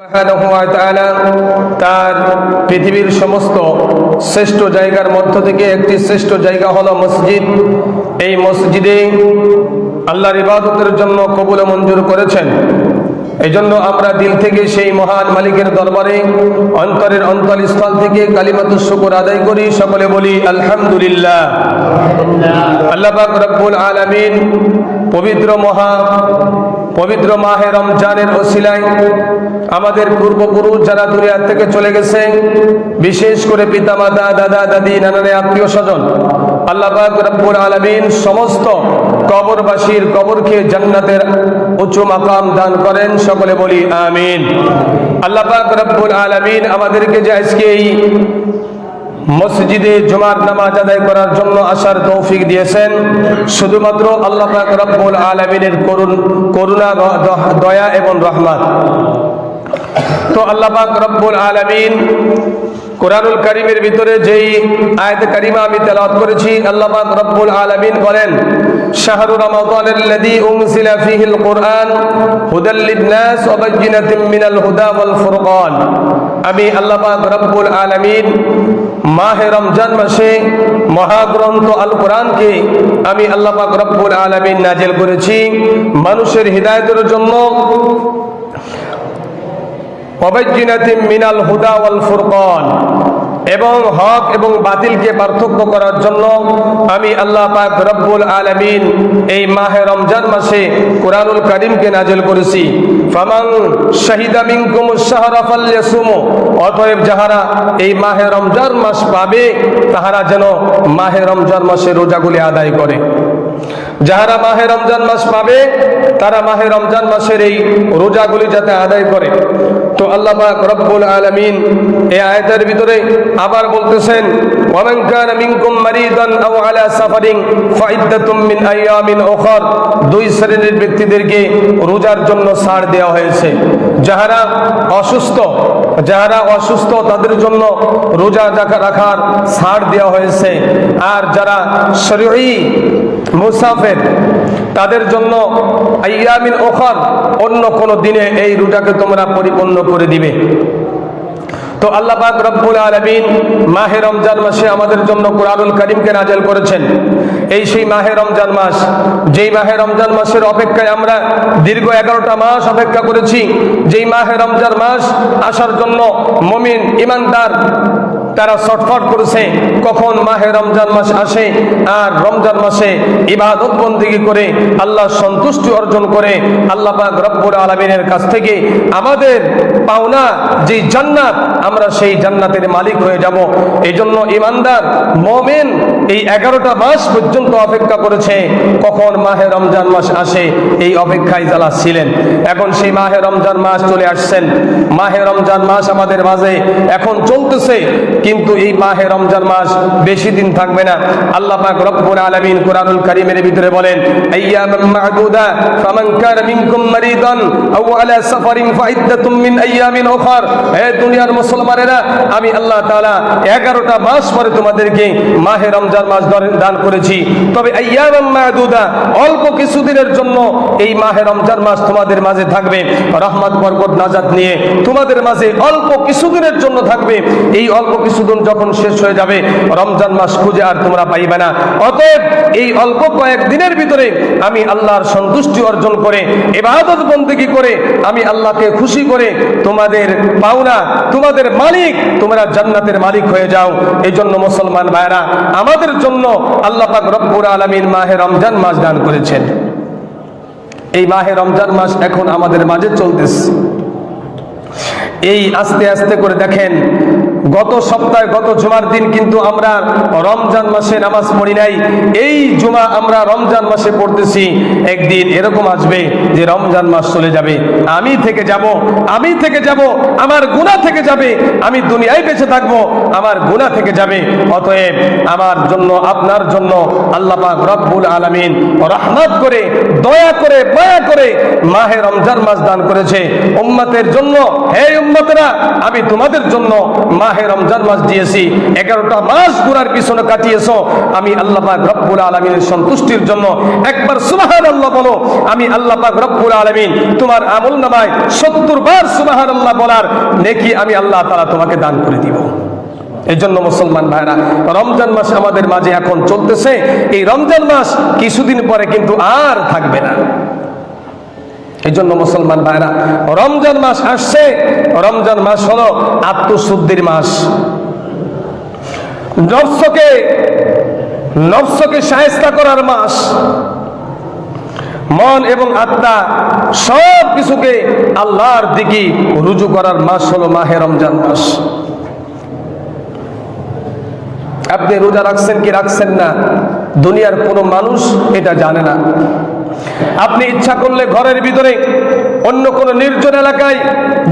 সুবহানাহু ওয়া তাআলা তার পৃথিবীর সমস্ত শ্রেষ্ঠ জায়গার মধ্য থেকে একটি শ্রেষ্ঠ জায়গা হলো মসজিদ। এই মসজিদে আল্লাহর ইবাদতের জন্য কবুল ও মঞ্জুর করেছেন। এই জন্য আমরা দিল থেকে সেই মহান মালিকের দরবারে অন্তরের অন্তরস্থল থেকে কালিমাতুশ শুকর আদায় করি, সকলে বলি আলহামদুলিল্লাহ। আল্লাহ পাক রব্বুল আলামিন পবিত্র মাহে রমজানের ওসিলায় আমাদের পূর্বপুরুষ যারা দুনিয়া থেকে চলে গেছে, বিশেষ করে পিতামাতা, দাদা দাদি, নানানে আত্মীয় স্বজন, আল্লাহ পাক রব্বুল আলামিন সমস্ত কবরবাসীর কবরকে জান্নাতের উঁচু মাকাম দান করেন, সকলে বলি আমিন। আল্লাহ পাক রব্বুল আলামিন আমাদেরকে যে আজকে এই মসজিদে জুমার নামাজ আদায় করার জন্য আসার তৌফিক দিয়েছেন, শুধুমাত্র আল্লাহ পাক রব্বুল আলামিনের করুণা, দয়া এবং রহমত। তো আল্লাহ পাক রব্বুল আলামিন কোরআনুল কারীমের ভিতরে যেই আয়াত কারিমা আমি তেলাওয়াত করেছি, আল্লাহ পাক রব্বুল আলামিন বলেন, শাহরু রমাদানাল্লাযী উনজিলা ফীহিল কুরআন হুদাল লিন-নাস ওয়া বায়্যিনাতিন মিনাল হুদা ওয়াল ফুরকান। আমি আল্লাহ পাক রব্বুল আলামিন মাহে রমজান মাসে মহাগ্রন্থ আল কোরআনকে আমি আল্লাহ পাক রব্বুল আলামিন নাজিল করেছি মানুষের হিদায়াতের জন্য, ওয়াবাজ্জিনাতিন মিনাল হুদা ওয়াল ফুরকান, এবং হক এবং বাতিলকে পার্থক্য করার জন্য আমি আল্লাহ পাক রব্বুল আলামিন এই মাহে রমজান মাসে কোরআনুল কারীমকে নাজিল করেছি। ফামান শাহিদা মিনকুমুশ শাহরা ফালইয়াসুমু, অতএব যাহারা এই মাহে রমজান মাস পাবে তাহারা যেন মাহে রমজান মাসে রোজাগুলি আদায় করে। যাহারা মাহে রমজান মাস পাবে তারা মাহে রমজান মাসের এই রোজাগুলি যাতে আদায় করে। তো আল্লাহ পাক রব্বুল আলামিন এই আয়াতের ভিতরে আবার বলতেছেন, ওয়ামান কানা মিনকুম মারিদান আও আলা সাফারিন ফাইদ্দাতুম মিন আইয়ামিন উখর, দুই শ্রেণীর ব্যক্তিদেরকে রোজার জন্য ছাড় দেওয়া হয়েছে। যাহারা অসুস্থ তাদের জন্য রোজা রাখার ছাড় দেওয়া হয়েছে, আর যারা শরঈ মুসাফির তাদের জন্য আইয়ামিন উখর, অন্য কোন দিনে এই রোজাকে তোমরা পরিপূর্ণ করে দিবে। তো আল্লাহ পাক রব্বুল আলামিন মাহে রমজান মাসে আমাদের জন্য কোরআনুল কারীমকে নাজিল করেছেন। এই সেই মাহে রমজান মাস, যেই মাহে রমজান মাসের অপেক্ষায় আমরা দীর্ঘ 11টা মাস অপেক্ষা করেছি, যেই মাহে রমজান মাস আসার জন্য মুমিন ইমানদার তারা ছটফট করেছে কখন মাহে রমজান মাস আসে, আর রমজান মাসে ইবাদত বন্দেগী করে আল্লাহর সন্তুষ্টি অর্জন করে আল্লাহ পাক রব্বুল আলামিনের কাছ থেকে আমাদের পাওনা যে জান্নাত, আমরা সেই জান্নাতের মালিক হয়ে যাব। এই জন্য ইমানদার মুমিন এই 11টা মাস পর্যন্ত অপেক্ষা করেছে কখন মাহে রমজান মাস আসে, এই অপেক্ষায় যারা ছিলেন। এখন সেই মাহে রমজান মাস চলে আসছেন। মাহে রমজান মাস আমাদের মাঝে এখন চলতেছে, কিন্তু এই মাহে রমজান মাস বেশি দিন থাকবে না। আল্লাহ পাক রব্বুল আলামিন কোরআনুল কারীমের ভিতরে বলেন, আইয়ামান মা'দুদা ফামান কানা মিনকুম মারিদান আও আলা সাফারিন ফাইদ্দাতুম মিন আইয়ামিন উখর। হে দুনিয়ার মুসলমানেরা, আমি আল্লাহ তাআলা 11টা মাস পরে তোমাদেরকে মাহে রমজান মাস দান করেছি, তবে আইয়ামান মা'দুদা, অল্প কিছুদিনের জন্য এই মাহে রমজান মাস তোমাদের মাঝে থাকবে। রহমত বরকত নাজাত নিয়ে তোমাদের মাঝে অল্প কিছুদিনের জন্য থাকবে। এই অল্প কিছুদিন যখন শেষ হয়ে যাবে, রমজান মাস খুঁজে আর তোমরা পাইবে না। অতএব এই অল্প কয়েকদিনের ভিতরে আমি আল্লাহর সন্তুষ্টি অর্জন করে ইবাদত বন্দেগী করে আমি আল্লাহকে খুশি করে তোমাদের পাওনা, তোমাদের মালিক, তোমরা জান্নাতের মালিক হয়ে যাও। এই জন্য মুসলমান ভাইরা, আমাদের জন্য আল্লাহ পাক রব্বুল আলামিন মাহে রমজান মাস দান করেছেন। এই মাহে রমজান মাস এখন আমাদের মাঝে চলতেছে। এই আস্তে আস্তে করে দেখেন, গত সপ্তাহে গত জুমার দিন কিন্তু আমরা রমজান মাসে নামাজ পড়ি নাই। এই জুমা আমরা রমজান মাসে পড়তেছি। একদিন এরকম আসবে যে রমজান মাস চলে যাবে, আমি থেকে যাব, আমার গুনাহ থেকে যাবে, আমি দুনিয়ায় বেঁচে থাকবো, আমার গুনাহ থেকে যাবে। অতএব আমার জন্য, আপনার জন্য আল্লাহ পাক রব্বুল আলামিন রহমত করে, দয়া করে, মায়া করে মাহে রমজান মাস দান করেছে উম্মতের জন্য। হে উম্মতেরা, আমি তোমাদের জন্য মাহে রমজান মাস দিয়েছি, 11টা মাস গুনার পিছনে কাটিয়েছো, আমি আল্লাহ পাক রব্বুল আলামিনের সন্তুষ্টির জন্য একবার সুবহানাল্লাহ বলো। আমি আল্লাহ পাক রব্বুল আলামিন তোমার আমলনামায় 70 বার সুবহানাল্লাহ বলার নেকি আমি আল্লাহ তাআলা তোমাকে দান করে দিব। এই জন্য মুসলমান ভাইরা, রমজান মাস আমাদের মাঝে এখন চলতেছে। এই রমজান মাস কিছুদিন পরে কিন্তু আর থাকবে না। এই জন্য মুসলমান ভাইরা, রমজান মাস আসছে। রমজান মাস হলো আত্মশুদ্ধির মাস, নফসকে শায়েস্তা করার মাস, মন এবং আত্মা সব কিছুকে আল্লাহর দিকে রুজু করার মাস হলো মাহে রমজান মাস। আপনি রোজা রাখছেন কি রাখছেন না, দুনিয়ার কোনো মানুষ এটা জানে না। আপনি ইচ্ছা করলে ঘরের ভিতরে অন্য কোনো নির্জন এলাকায়,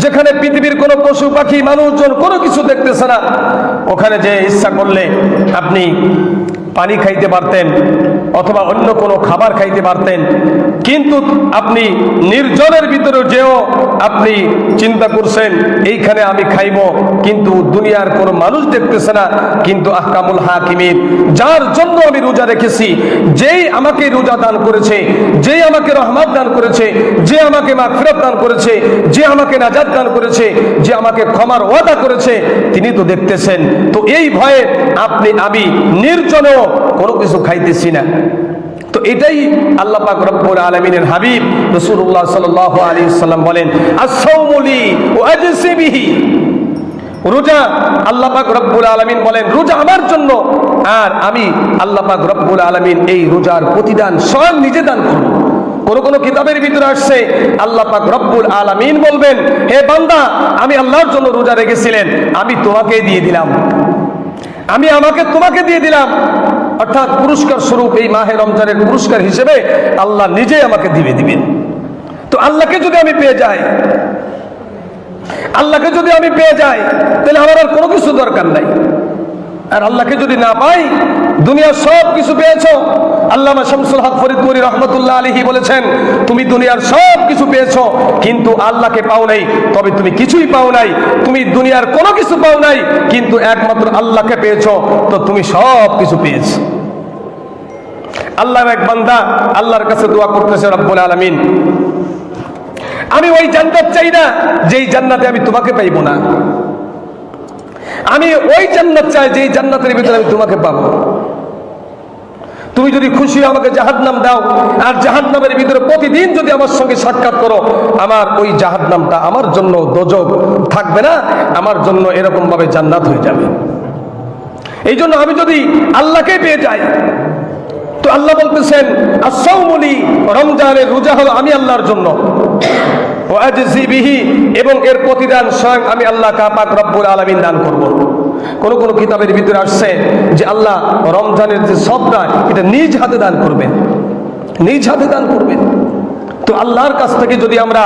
যেখানে পৃথিবীর কোনো পশু পাখি মানুষজন কোনো কিছু দেখতেছে না, ওখানে যে ইচ্ছা করলে আপনি পানি খাইতে পারতেন অথবা অন্য কোনো খাবার খাইতে পারতেন। কিন্তু আপনি নির্জনের ভিতরে যেও আপনি চিন্তা করছেন এইখানে আমি খাইব, কিন্তু দুনিয়ার কোনো মানুষ দেখতেছে না। কিন্তু আহকামুল হাকিমিন, যার জন্য আমি রোজা রেখেছি, যেই আমাকে রোজা দান করেছে, যেই আমাকে রহমত দান করেছে, যে আমাকে মাগফিরাত দান করেছে, যে আমাকে নাজাত দান করেছে, যে আমাকে ক্ষমার ওয়াদা করেছে, তিনি তো দেখতেছেন। তো এই ভয়ে আমি নির্জনেও কোনো কিছু খাইতেছি না। তো এটাই আল্লাহ পাক রব্বুল আলামিনের হাবিব রাসূলুল্লাহ সাল্লাল্লাহু আলাইহি ওয়াসাল্লাম বলেন, আস-সাওমু লি ওয়া আজসি বিহি। রোজা আল্লাহ পাক রব্বুল আলামিন বলেন রোজা আমার জন্য, আর আমি আল্লাহ পাক রব্বুল আলামিন এই রোজার প্রতিদান স্বয়ং নিজে দান করব। কোন কিতাবের ভিতরে আসছে আল্লাহ পাক রব্বুল আলামিন বলবেন, হে বান্দা, আমি আল্লাহর জন্য রোজা রেখেছিলেন, আমি তোমাকে দিয়ে দিলাম, তোমাকে দিয়ে দিলাম। অর্থাৎ পুরস্কার স্বরূপ এই মাহে রমজানের পুরস্কার হিসেবে আল্লাহ নিজে আমাকে দিবেন। তো আল্লাহকে যদি আমি পেয়ে যাই, তাহলে আমার আর কোনো কিছু দরকার নাই। আর আল্লাহকে যদি না পাই, দুনিয়ার সব কিছু পেয়েছো। আল্লামা শামসুল হক ফরিদপুরি রহমতুল্লাহ আলাইহি বলেছেন, তুমি দুনিয়ার সব কিছু পেয়েছো কিন্তু আল্লাহকে পাও নাই, তবে তুমি কিছুই পাও নাই। তুমি দুনিয়ার কোনো কিছু পাও নাই, কিন্তু একমাত্র আল্লাহকে পেয়েছো, তো তুমি সব কিছু পেয়েছো। আল্লাহর এক বান্দা আল্লাহর কাছে দোয়া করতেছে, রব্বুল আলামিন, আমি ওই জান্নাত চাই না যেই জান্নাতে আমি তোমাকে পাইব না। আমি ওই জান্নাত চাই যেই জান্নাতের ভিতরে আমি তোমাকে পাবো। তুমি যদি খুশি আমাকে জাহান্নাম দাও, আর জাহান্নামের ভিতরে প্রতিদিন যদি আমার সঙ্গে সাক্ষাৎ করো, আমার ওই জাহান্নামটা আমার জন্য দোজখ থাকবে না, আমার জন্য এরকম ভাবে জান্নাত হয়ে যাবে। এই জন্য আমি যদি আল্লাহকে পেয়ে যাই, তো আল্লাহ বলতেছেন আস-সাওমু লি, রমজানের রোজা হলো আমি আল্লাহর জন্য, ওয়া আজজি বিহি, এবং এর প্রতিদান স্বয়ং আমি আল্লাহ পাক রব্বুল আলামিন দান করব। কোন কিতাবের ভিতরে আসছে যে আল্লাহ রমজানের যে সবটা এটা নিজ হাতে দান করবেন। তো আল্লাহর কাছ থেকে যদি আমরা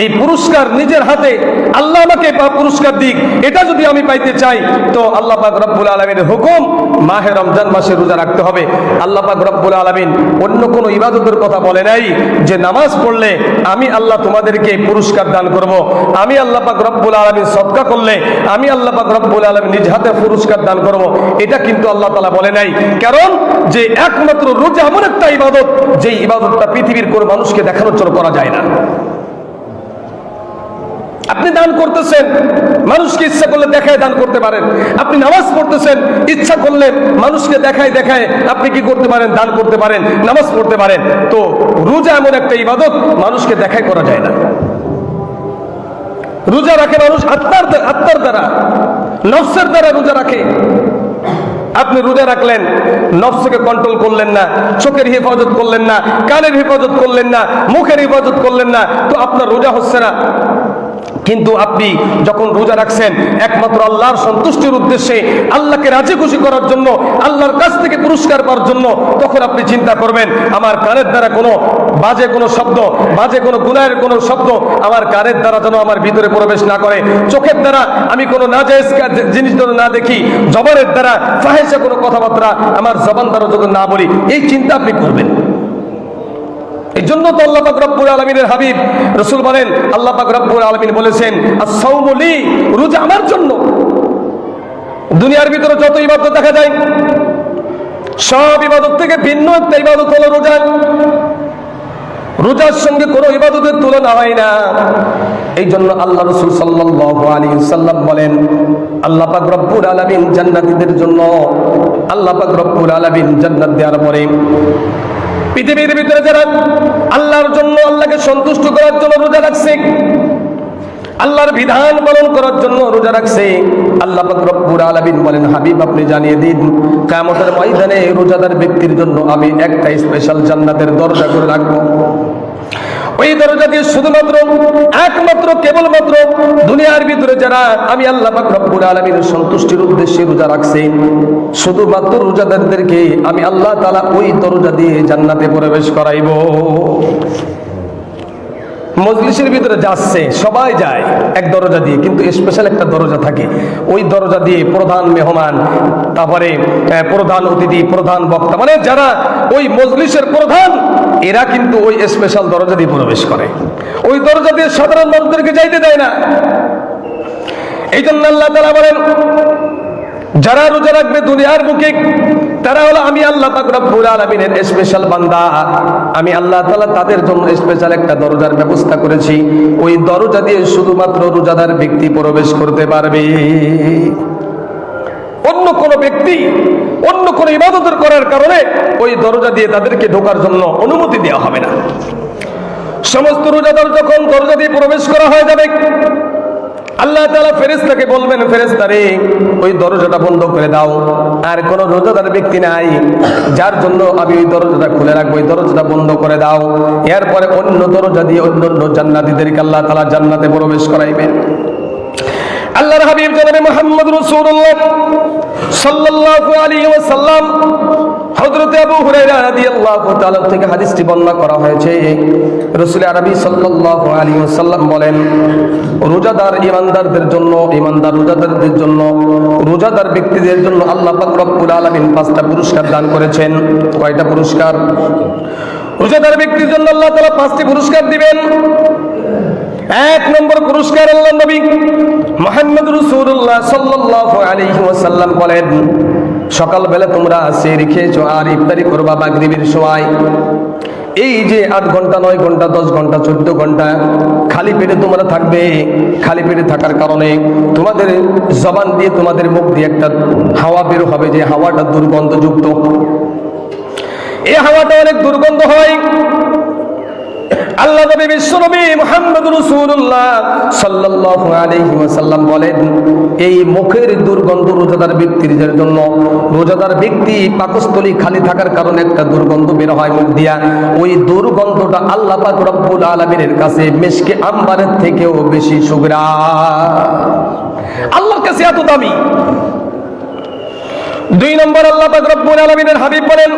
এই পুরস্কার নিজের হাতে, আল্লাহ আমাকে পুরস্কার দিক, এটা যদি আমি পাইতে চাই, তো আল্লাহ পাক রব্বুল আলামিনের হুকুম মাহে রমজান মাসে রোজা রাখতে হবে। আল্লাহ পাক রব্বুল আলামিন অন্য কোনো ইবাদতের কথা বলে নাই যে নামাজ পড়লে আমি আল্লাহ তোমাদেরকে পুরস্কার দান করব, আমি আল্লাহ পাক রব্বুল আলামিন সদকা করলে আমি আল্লাহ পাক রব্বুল আলামিন নিজ হাতে পুরস্কার দান করব, এটা কিন্তু আল্লাহ তাআলা বলে নাই। কারণ যে একমাত্র রোজা এমন একটা ইবাদত, যে ইবাদতটা পৃথিবীর কোনো মানুষকে দেখানোর জন্য করা যায় না। আপনি দান করতেছেন, মানুষকে ইচ্ছা করলে দেখায় দান করতে পারেন। আপনি নামাজ পড়তেছেন, ইচ্ছা করলে মানুষকে দেখায় আপনি কি করতে পারেন, দান করতে পারেন, নামাজ পড়তে পারেন। তো রোজা এমন একটা ইবাদত, মানুষকে দেখায় করা যায় না। রোজা রাখে মানুষ আত্মার দ্বারা, নফসের দ্বারা রোজা রাখে। আপনি রোজা রাখলেন, নফসকে কন্ট্রোল করলেন না, চোখের হেফাজত করলেন না, কানের হেফাজত করলেন না, মুখের হেফাজত করলেন না, তো আপনার রোজা হচ্ছে না। কিন্তু আপনি যখন রোজা রাখছেন একমাত্র আল্লাহর সন্তুষ্টির উদ্দেশ্যে, আল্লাহকে রাজি খুশি করার জন্য, আল্লাহর কাছ থেকে পুরস্কার পাওয়ার জন্য, তখন আপনি চিন্তা করবেন আমার কানের দ্বারা কোনো বাজে কোনো শব্দ, বাজে কোনো গুনাহের কোনো শব্দ আমার কানের দ্বারা যেন আমার ভিতরে প্রবেশ না করে, চোখের দ্বারা আমি কোনো নাজায়েজ জিনিস যেন না দেখি, জবানের দ্বারা ফাহিশা কোনো কথাবার্তা আমার জবান দ্বারা যখন না বলি, এই চিন্তা আপনি করবেন। এই জন্য তো আল্লাহ পাক রব্বুল আলামিনের হাবিব রাসূল বলেন, আল্লাহ পাক রব্বুল আলামিন বলেছেন আস-সাওমু লি, রোজা আমার জন্য। দুনিয়ার ভিতরে যত ইবাদত দেখা যায় সব ইবাদত থেকে ভিন্ন একটা ইবাদত হলো রোজা। রোজার সঙ্গে কোনো ইবাদতের তুলনা হয় না। এই জন্য আল্লাহ রাসূল সাল্লাল্লাহু আলাইহি ওয়াসাল্লাম বলেন, আল্লাহ পাক রব্বুল আলামিন জান্নাতীদের জন্য, আল্লাহ পাক রব্বুল আলামিন জান্নাত দেওয়ার পরে পৃথিবীর ভিতরে যারা আল্লাহর জন্য, আল্লাহকে সন্তুষ্ট করার জন্য রোজা রাখছে, আল্লাহর বিধান পালন করার জন্য রোজা রাখছে, আল্লাহ পাক রব্বুল আলামিন বলেন, হাবিব আপনি জানিয়ে দিন কিয়ামতের ময়দানে রোজাদার ব্যক্তির জন্য আমি একটা স্পেশাল জান্নাতের দরজা করে রাখবো। ওই দরজা দিয়ে শুধুমাত্র একমাত্র কেবলমাত্র দুনিয়ার ভিতরে যারা আমি আল্লাহ পাক রব্বুল আলামিনের সন্তুষ্টির উদ্দেশ্যে রোজা রাখছে, শুধুমাত্র রোজাদারদেরকে আমি আল্লাহ তাআলা ওই দরজা দিয়ে জান্নাতে প্রবেশ করাইব। মজলিসের ভিতরে যাচ্ছে সবাই যায় এক দরজা দিয়ে, কিন্তু স্পেশাল একটা দরজা থাকে, ওই দরজা দিয়ে প্রধান মেহমান, তারপরে প্রধান অতিথি, প্রধান বক্তা, মানে যারা ওই মজলিসের প্রধান, এরা কিন্তু ওই স্পেশাল দরজা দিয়ে প্রবেশ করে। ওই দরজা দিয়ে সাধারণ মানুষদেরকে যাইতে দেয় না। এই জন্য আল্লাহ তাআলা বলেন, যারা রোজা রাখবে দুনিয়ার বুকে, তারা হলো আমি আল্লাহ পাক রব্বুল আলামিনের স্পেশাল বান্দা। আমি আল্লাহ তাআলা তাদের জন্য স্পেশাল একটা দরজার ব্যবস্থা করেছি, ওই দরজা দিয়ে শুধুমাত্র রোজাদার ব্যক্তি প্রবেশ করতে পারবে। অন্য কোন ব্যক্তি অন্য কোন ইবাদত করার কারণে ওই দরজা দিয়ে তাদেরকে ঢোকার জন্য অনুমতি দেওয়া হবে না। সমস্ত রোজাদার যখন দরজা দিয়ে প্রবেশ করা হয়ে যাবে, আল্লাহ তাআলা ফেরেশতাকে বলবেন, ফেরেশতারে ওই দরজাটা বন্ধ করে দাও। আর কোন রোজাদার ব্যক্তি নাই যার জন্য আমি ওই দরজাটা খুলে রাখবো, ওই দরজাটা বন্ধ করে দাও। এরপরে অন্য দরজা দিয়ে অন্য জান্নাতীদেরকে আল্লাহ তাআলা জান্নাতে প্রবেশ করাইবেন। আল্লাহর হাবিব জনাবে মুহাম্মদ রাসূলুল্লাহ সাল্লাল্লাহু আলাইহি ওয়াসাল্লাম, হযরত আবু হুরায়রা রাদিয়াল্লাহু তাআলা থেকে হাদিসটি বর্ণনা করা হয়েছে। রাসূল আরবি সাল্লাল্লাহু আলাইহি ওয়াসাল্লাম বলেন, রোজাদার ইমানদারদের জন্য, ইমানদার রোজাদারদের জন্য, রোজাদার ব্যক্তিদের জন্য আল্লাহ পাক রব্বুল আলামিন 5টা পুরস্কার দান করেছেন। কয়টা পুরস্কার? রোজাদার ব্যক্তির জন্য আল্লাহ তাআলা 5টি পুরস্কার দিবেন। 1 নম্বর পুরস্কার আল্লাহ নবী মুহাম্মদ রাসূলুল্লাহ সাল্লাল্লাহু আলাইহি ওয়াসাল্লাম বলেন, সকালবেলা তোমরা সেহরি খেয়েছো আর ইফতারি করবা মাগরিবের সময়। এই যে 8 ঘন্টা, 9 ঘন্টা, 10 ঘন্টা, 14 ঘন্টা খালি পেটে তোমরা থাকবে। খালি পেটে থাকার কারণে তোমাদের জবান দিয়ে, তোমাদের মুখ দিয়ে একটা হাওয়া বের হবে, যে হাওয়াটা দুর্গন্ধযুক্ত। এই হাওয়াটা অনেক দুর্গন্ধ হয়। আল্লাহ নবী বিশ্বনবী মুহাম্মদ রাসূলুল্লাহ সাল্লাল্লাহু আলাইহি ওয়াসাল্লাম বলেন, এই মুখের দুর্গন্ধ রোজাদার ব্যক্তির জন্য, রোজাদার ব্যক্তি পাকস্থলী খালি থাকার কারণে একটা দুর্গন্ধ বের হয় মুখ দিয়া। ওই দুর্গন্ধটা আল্লাহ পাক রব্বুল আলামিনের কাছে মিশকে আম্বারের থেকেও বেশি সুগরান, আল্লাহর কাছে এত দামি। 2 নম্বর আল্লাহ পাক রব্বুল আলামিনের হাবিব বলেন,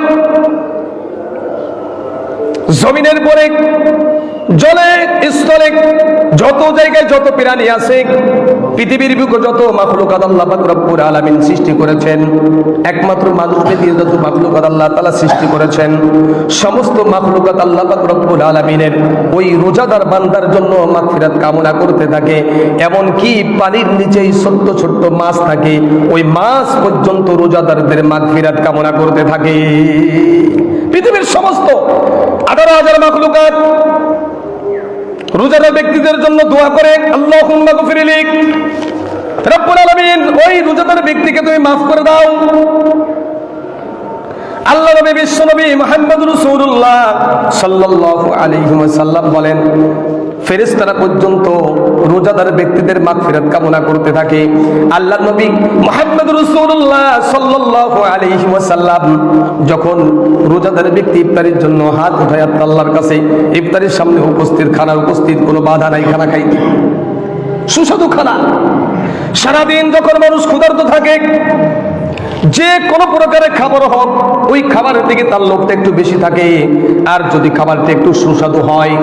জমিনের পরে, জলে, স্থলে, যত জায়গায় যত প্রাণী আছে, পৃথিবীর বুকে যত মাখলুকাত আল্লাহ পাক রব্বুল আলামিন সৃষ্টি করেছেন, একমাত্র মানুষ ব্যতীত যত মাখলুকাত আল্লাহ তাআলা সৃষ্টি করেছেন, সমস্ত মাখলুকাত আল্লাহ পাক রব্বুল আলামিনের ওই রোজাদার বান্দার জন্য মাগফিরাত কামনা করতে থাকে। এমন কি পানির নিচেই ছোট্ট ছোট্ট মাছ থাকে, ওই মাছ পর্যন্ত রোজাদারদের মাগফিরাত কামনা করতে থাকে। পৃথিবীর সমস্ত 18,000 মাখলুকাত রোজাদার ব্যক্তিদের জন্য দোয়া করে, আল্লাহুম্মা গফিরলি, রব্বুল আলামিন ওই রোজাদার ব্যক্তিকে তুমি মাফ করে দাও। আল্লাহ নবী বিশ্বনবী মুহাম্মদ রাসূলুল্লাহ সাল্লাল্লাহু আলাইহি ওয়াসাল্লাম বলেন, ফেরেশতারা পর্যন্ত রোজাদার ব্যক্তিদের মাগফিরাত কামনা করতে থাকে। আল্লাহ নবী মুহাম্মদ রাসূলুল্লাহ সাল্লাল্লাহু আলাইহি ওয়াসাল্লাম যখন রোজাদার ব্যক্তি ইফতারির জন্য হাত উঠায় আল্লাহর কাছে, ইফতারির সামনে উপস্থিত, খানা উপস্থিত, কোনো বাধা নাই খানা খাইতে, সুস্বাদু খানা। সারাদিন যখন মানুষ ক্ষুধার্ত থাকে, যে কোনো প্রকারের খাবার হোক, ওই খাবারের দিকে তার লোভটা একটু বেশি থাকে। আর যদি খাবারটা একটু সুস্বাদু হয়,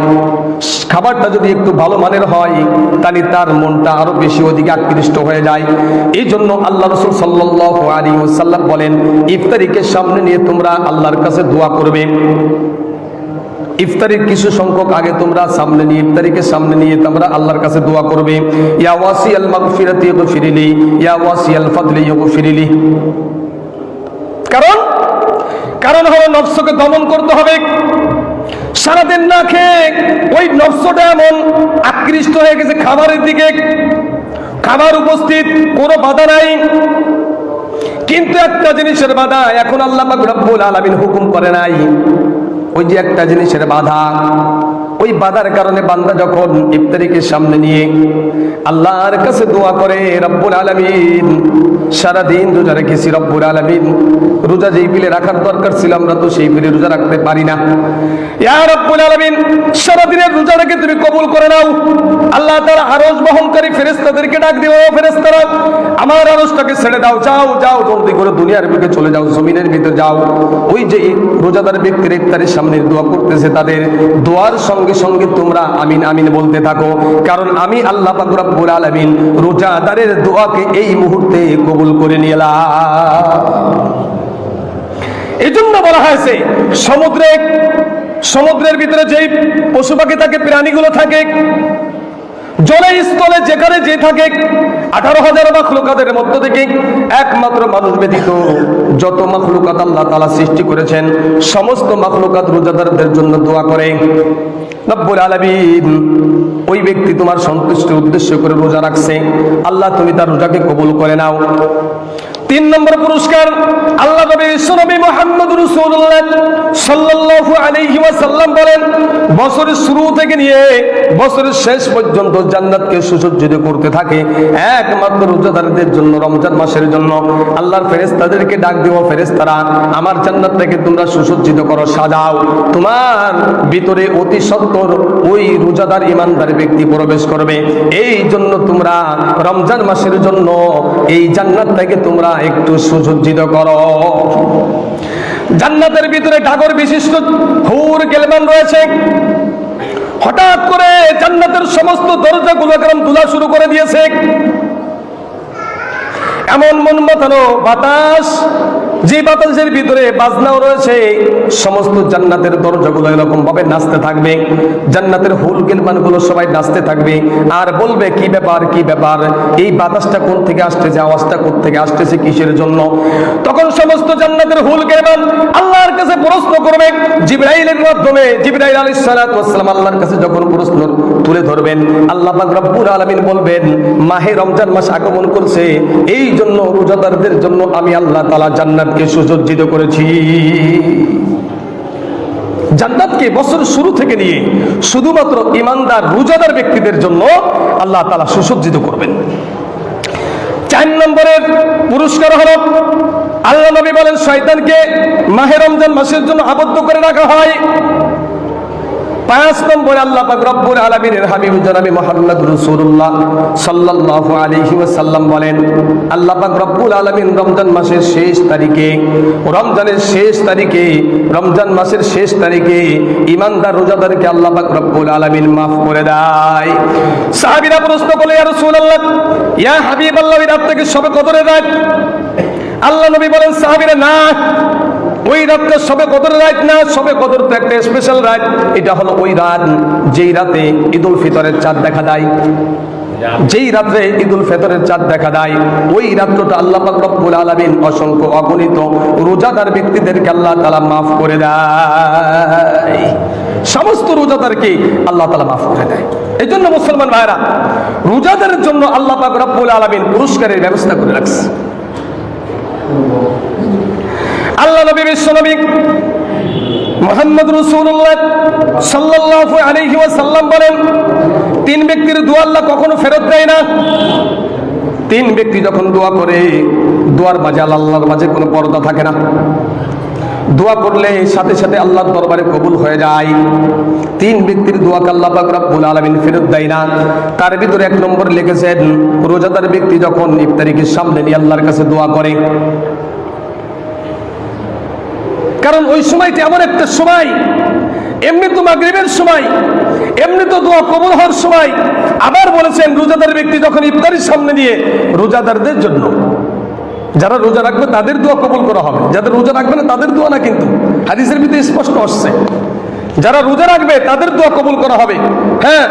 খাবারটা যদি একটু ভালো মানের হয়, তাহলে তার মনটা আরো বেশি ওদিকে আকৃষ্ট হয়ে যায়। এই জন্য আল্লাহ রাসূল সাল্লাল্লাহু আলাইহি ওয়াসাল্লাম বলেন, ইফতারিকে সামনে নিয়ে তোমরা আল্লাহর কাছে দোয়া করবে। ইফতারির কিছু সংখ্যক আগে তোমরা সামনে নিয়ে, ইফতারিকে সামনে নিয়ে তোমরা আল্লাহর কাছে দোয়া করবে, ইয়া ওয়াসিয়াল মাগফিরাতি ইগফিরলি, ইয়া ওয়াসিয়াল ফাদলি ইগফিরলি। কারণ হলো নফসকে দমন করতে হবে। সারাদিন না খেয়ে ওই নফসটা এমন আকৃষ্ট হয়ে গেছে খাবারের দিকে, খাবার উপস্থিত, কোনো বাধা নাই, কিন্তু একটা জিনিসের বাধা এখন আল্লাহ পাক রব্বুল আলামিন হুকুম করে নাই। ওই যে একটা জিনিসের বাধা, ওই বাধার কারণে বান্দা যখন ইফতারিকে সামনে নিয়ে আল্লাহর কাছে দোয়া করে, রব্বুল আলামিন সারাদিন রোজা রেখেছি, রব্বুল আলামিন রোজা যেই পিলে রাখার দরকার ছিল আমরা তো সেই পিলে রোজা রাখতে পারি না, ইয়া রব্বুল আলামিন সারাদিনের রোজাটাকে তুমি কবুল করে নাও। আল্লাহ তাআলা আরশ বহনকারী ফেরেশতাদেরকে ডাক দিও, ফেরেশতারা আমার আরশটাকে ছেড়ে দাও, যাও যাও জলদি করে দুনিয়ার বুকে চলে যাও, জমিনের ভিতরে যাও। ওই যে রোজাদার ব্যক্তির ইফতারের সামনে দোয়া করতেছে, তাদের দোয়ার সঙ্গে সঙ্গে তোমরা আমিন আমিন বলতে থাকো, কারণ আমি আল্লাহ পাক রব্বুল আলামিন রোজাদারের দোয়াকে এই মুহূর্তে কবুল করে নিলাম। এই জন্য বলা হয়েছে সমুদ্রের ভিতরে যেই পশু পাখি থাকে, প্রাণীগুলো থাকে, জলে স্থলে যেখানে যে থাকে, 18,000 মাখলুকাতের মধ্য থেকে একমাত্র মানুষ ব্যতীত যত মাখলুকাত আল্লাহ তাআলা সৃষ্টি করেছেন, সমস্ত মাখলুকাত রোজাদারদের জন্য দোয়া করে। রব্বুল আলামিন ওই ব্যক্তি তোমার সন্তুষ্টির উদ্দেশ্য করে রোজা রাখছে, আল্লাহ তুমি তার রোজাকে কবুল করে নাও। 3 নম্বর পুরস্কার, আল্লাহ নবী বিশ্বনবী মুহাম্মদ রাসূলুল্লাহ সাল্লাল্লাহু আলাইহি ওয়াসাল্লাম বলেন, বছরের শুরু থেকে নিয়ে বছরের শেষ পর্যন্ত জান্নাতকে সুসজ্জিত করতে থাকে একমাত্র রোজাদারদের জন্য, রমজান মাসের জন্য। আল্লাহর ফেরেশতাদেরকে ডাক দিও, ফেরেশতারা আমার জান্নাতটাকে তোমরা সুসজ্জিত করো, সাজাও, তোমার ভিতরে অতি সত্বর ওই রোজাদার ইমানদার ব্যক্তি প্রবেশ করবে, এই জন্য তোমরা রমজান মাসের জন্য এই জান্নাতটাকে তোমরা একটু সুসজ্জিত করো। জান্নাতের ভিতরে ডাগর বিশিষ্ট হুর গিলমান রয়েছে। হঠাৎ করে জান্নাতের সমস্ত দরজাগুলো একদম দুলা শুরু করে দিয়েছে, এমন মন মাতানো বাতাস, যে বাতাসের ভিতরে বাজনাও রয়েছে, সমস্ত জান্নাতের দরজাগুলো এরকম ভাবে নাচতে থাকবে, জান্নাতের হুল গিলমানগুলো সবাই নাচতে থাকবে আর বলবে কি ব্যাপার কি ব্যাপার, এই বাতাসটা কোন থেকে আসতেছে, আওয়াজটা কোথা থেকে আসতেছে, কিসের জন্য? তখন সমস্ত জান্নাতের হুল গিলমান আল্লাহর কাছে প্রশ্ন করবে জিবরাইলের মাধ্যমে। জিবরাইল আলাইহিস সালাতু ওয়াস সালাম আল্লাহর কাছে যখন প্রশ্ন তুলে ধরবেন, আল্লাহ পাক রব্বুল আলামিন বলবেন মাহে রমজান মাস আগমন করছে, এই জন্য রোজাদারদের জন্য আমি আল্লাহ তাআলা জান্নাতকে সুসজ্জিত করেছি। জান্নাতকে বছর শুরু থেকে নিয়ে শুধুমাত্র ইমানদার রোজাদার ব্যক্তিদের জন্য আল্লাহ তাআলা সুসজ্জিত করবেন। 4 নম্বরের পুরস্কার হলো, আল্লাহ নবী বলেন শয়তানকে মাহে রমজান মাসের জন্য আবদ্ধ করে রাখা হয়। 5 নম্বরে আল্লাহ পাক রব্বুল আলামিনের হাবিব জনাবে মুহাম্মদ রাসূলুল্লাহ সাল্লাল্লাহু আলাইহি ওয়াসাল্লাম বলেন, আল্লাহ পাক রব্বুল আলামিন রমজান মাসের শেষ তারিখে, রমজান মাসের শেষ তারিখে ইমানদার রোজাদারকে আল্লাহ পাক রব্বুল আলামিন maaf করে দেয়। সাহাবীরা প্রশ্ন করলে, ইয়া রাসূলুল্লাহ, ইয়া হাবিবাল্লাহ, এই রাতটাকে শবে কদরের রাত? আল্লাহ নবী বলেন, সাহাবীরা না, ওই রাতটা শবে কদরের রাত না, শবে কদর তো একটা স্পেশাল রাত, এটা হলো ওই রাত যেই রাতে ঈদুল ফিতরের চাঁদ দেখা দেয়, যেই রাত্রে ঈদুল ফিতরের চাঁদ দেখা দেয়, ওই রাত্রটা আল্লাহ পাক রব্বুল আলামিন অসংখ্য অগণিত রোজাদার ব্যক্তিদেরকে আল্লাহ তাআলা maaf করে দেয়। সমস্ত রোজাদারকে আল্লাহ তাআলা maaf করে দেয়। এই জন্য মুসলমান ভাইরা, রোজাদারের জন্য আল্লাহ পাক রব্বুল আলামিন পুরস্কারের ব্যবস্থা করে রাখছে। আল্লাহ নবী বিশ্বনবী মুহাম্মদ রাসূলুল্লাহ সাল্লাল্লাহু আলাইহি ওয়াসাল্লাম বলেন, 3 ব্যক্তির দোয়া আল্লাহ কখনো ফেরত দেয় না। 3 ব্যক্তি যখন দোয়া করে, দোয়ার মাঝে আল্লাহর মাঝে কোনো পর্দা থাকে না, দোয়া করলে সাথে সাথে আল্লাহর দরবারে কবুল হয়ে যায়। 3 ব্যক্তির দোয়াকে আল্লাহ পাক রব্বুল আলামিন ফেরত দেয় না। তার ভিতরে 1 নম্বর লিখেছেন, রোজাদার ব্যক্তি যখন ইফতারিকে সামনে নিয়ে আল্লাহর কাছে দোয়া করে, কারণ ওই সময়টা এমন একটা সময়, এমনি তো মাগরিবের সময়, এমনি তো দোয়া কবুল হওয়ার সময়। আবার বলেছেন রোজাদার ব্যক্তি যখন ইফতারির সামনে নিয়ে, রোজাদারদের জন্য, যারা রোজা রাখবে তাদের দোয়া কবুল করা হবে, যাদের রোজা রাখবে না তাদের দোয়া না, কিন্তু হাদিসের ভিতরে স্পষ্ট আসছে। যারা রোজা রাখবে তাদের দোয়া কবুল করা হবে। হ্যাঁ,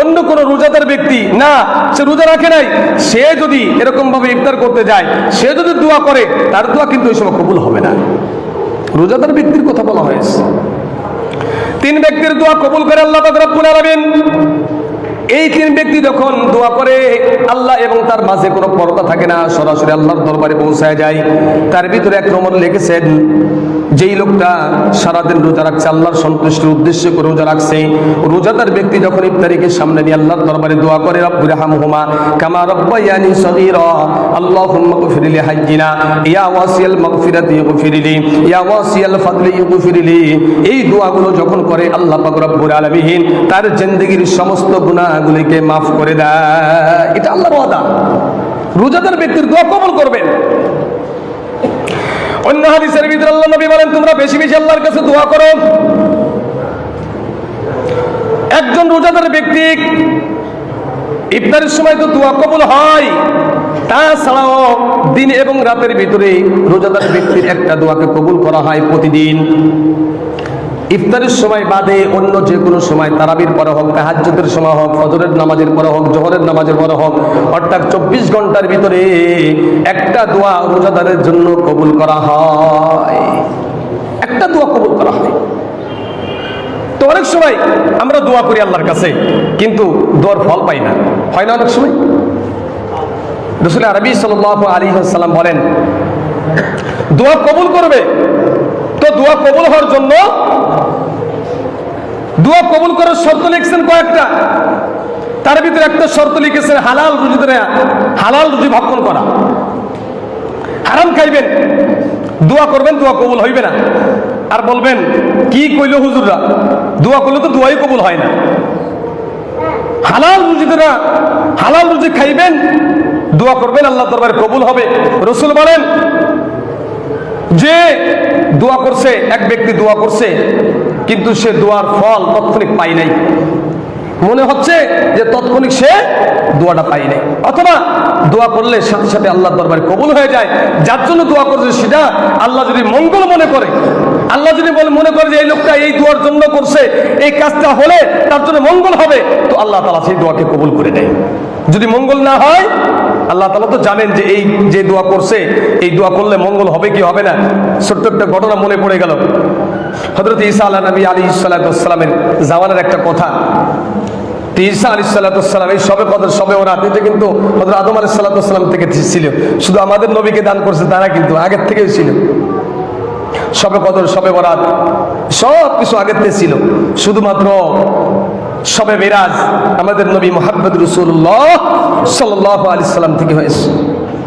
অন্য কোন রোজাদার ব্যক্তি না, সে রোজা রাখে নাই, সে যদি এরকম ভাবে ইফতার করতে যায়, সে যদি দোয়া করে, তার দোয়া কিন্তু ওই সময় কবুল হবে না। রোজাদার ব্যক্তির কথা বলা হয়েছে। 3 ব্যক্তির দোয়া কবুল করে আল্লাহ পাক রব্বুল আলামিন। এই 3 ব্যক্তি যখন দোয়া করে, আল্লাহ এবং তার মাঝে কোনো পর্দা থাকে না, সরাসরি আল্লাহর দরবারে পৌঁছায় যায়। তার ভিতরে 1 নম্বর লিখেছেন, যেই লোকটা সারাদিন রোজা রাখছে, আল্লাহর সন্তুষ্টির উদ্দেশ্য করে রোজা রাখছে, রোজাদার ব্যক্তি যখন ইফতারিকে সামনে নিয়ে আল্লাহর দরবারে দোয়া করে, রব্বিরহামহুমা কামা রব্বায়ানি সগীরা, আল্লাহুম্মা গফিরলি হাজ্জিনা ইয়া ওয়াসিয়াল মাগফিরাতি গফিরলি ইয়া ওয়াসিয়াল ফাদলি গফিরলি, এই দোয়াগুলো যখন করে আল্লাহ পাক রব্বুল আলামিন তার জিন্দেগীর সমস্ত গুনাহগুলিকে মাফ করে দেয়। এটা আল্লাহর ওয়াদা, রোজাদার ব্যক্তির দোয়া কবুল করবেন। অন্য হাদিসের ভিতরে আল্লাহ নবী বলেন, তোমরা বেশি বেশি আল্লাহর কাছে দোয়া করো। একজন রোজাদার ব্যক্তি ইফতারের সময় তো দোয়া কবুল হয়, তাছাড়াও দিন এবং রাতের ভিতরে রোজাদার ব্যক্তির একটা দোয়াকে কবুল করা হয় প্রতিদিন। ইফতারের সময় বাদে অন্য যে কোনো সময়, তারাবির পরে হোক, তাহাজ্জুদের সময় হোক, ফজরের নামাজের পরে হোক, জোহরের নামাজের পরে হোক, অর্থাৎ 24 ঘন্টার ভিতরে একটা দোয়া রোজাদারের জন্য কবুল করা হয়, একটা দোয়া কবুল করা হয়। তো অনেক সময় আমরা দোয়া করি আল্লাহর কাছে, কিন্তু দোয়ার ফল পাই না, হয় না অনেক সময়? রাসূল আরবি সাল্লাল্লাহু আলাইহি ওয়াসাল্লাম বলেন, দোয়া কবুল করবে, তো দোয়া কবুল হওয়ার জন্য দোয়া কবুল করার শর্ত লিখছেন কয়েকটা। তার ভিতরে একটা শর্ত লিখেছেন হালাল রুজি ভক্ষণ করা। হারাম খাইবেন, দোয়া করবেন, দোয়া কবুল হইবে না। আর বলবেন কি কইল হুজুররা, দোয়া করলে তো দোয়াই কবুল হয় না। হালাল রুজি খাইবেন, দোয়া করবেন, আল্লাহ দরবারে কবুল হবে। রাসূল বলেন যে দোয়া করছে, এক ব্যক্তি দোয়া করছে, কিন্তু সে দোয়ার ফল তৎক্ষণিক পাই নাই, মনে হচ্ছে যে তৎক্ষণিক সে দোয়াটা পাই নাই, অথবা দোয়া করলে সাথে সাথে আল্লাহর দরবারে কবুল হয়ে যায়। যার জন্য দোয়া করছে সেটা আল্লাহ যদি মঙ্গল মনে করে, আল্লাহ যদি মনে করে যে এই লোকটা এই দোয়ার জন্য করছে, এই কাজটা হলে তার জন্য মঙ্গল হবে, তো আল্লাহ তাআলা সেই দোয়াকে কবুল করে দেয়। যদি মঙ্গল না হয়, আল্লাহ তাআলা তো জানেন যে এই যে দোয়া করছে, এই দোয়া করলে মঙ্গল হবে কি হবে না। ছোট্ট একটা ঘটনা মনে পড়ে গেল, হযরত ঈসা আলাইহিস সালামের জামানার একটা কথা। ঈসা আলাইহিস সালাম এই সবে বরাত, এটা কিন্তু হযরত আদম আলাইহিস সালাম থেকে ছিল। শুধু আমাদের নবীকে দান করছে তারা কিন্তু আগের থেকেই ছিল। সবে কদর, সবে বরাত সব কিছু আগের থেকে ছিল, শুধুমাত্র সবে মিরাজ আমাদের নবী মুহাম্মদ রাসূলুল্লাহ সাল্লাল্লাহু আলাইহি সাল্লাম থেকে হয়েছে।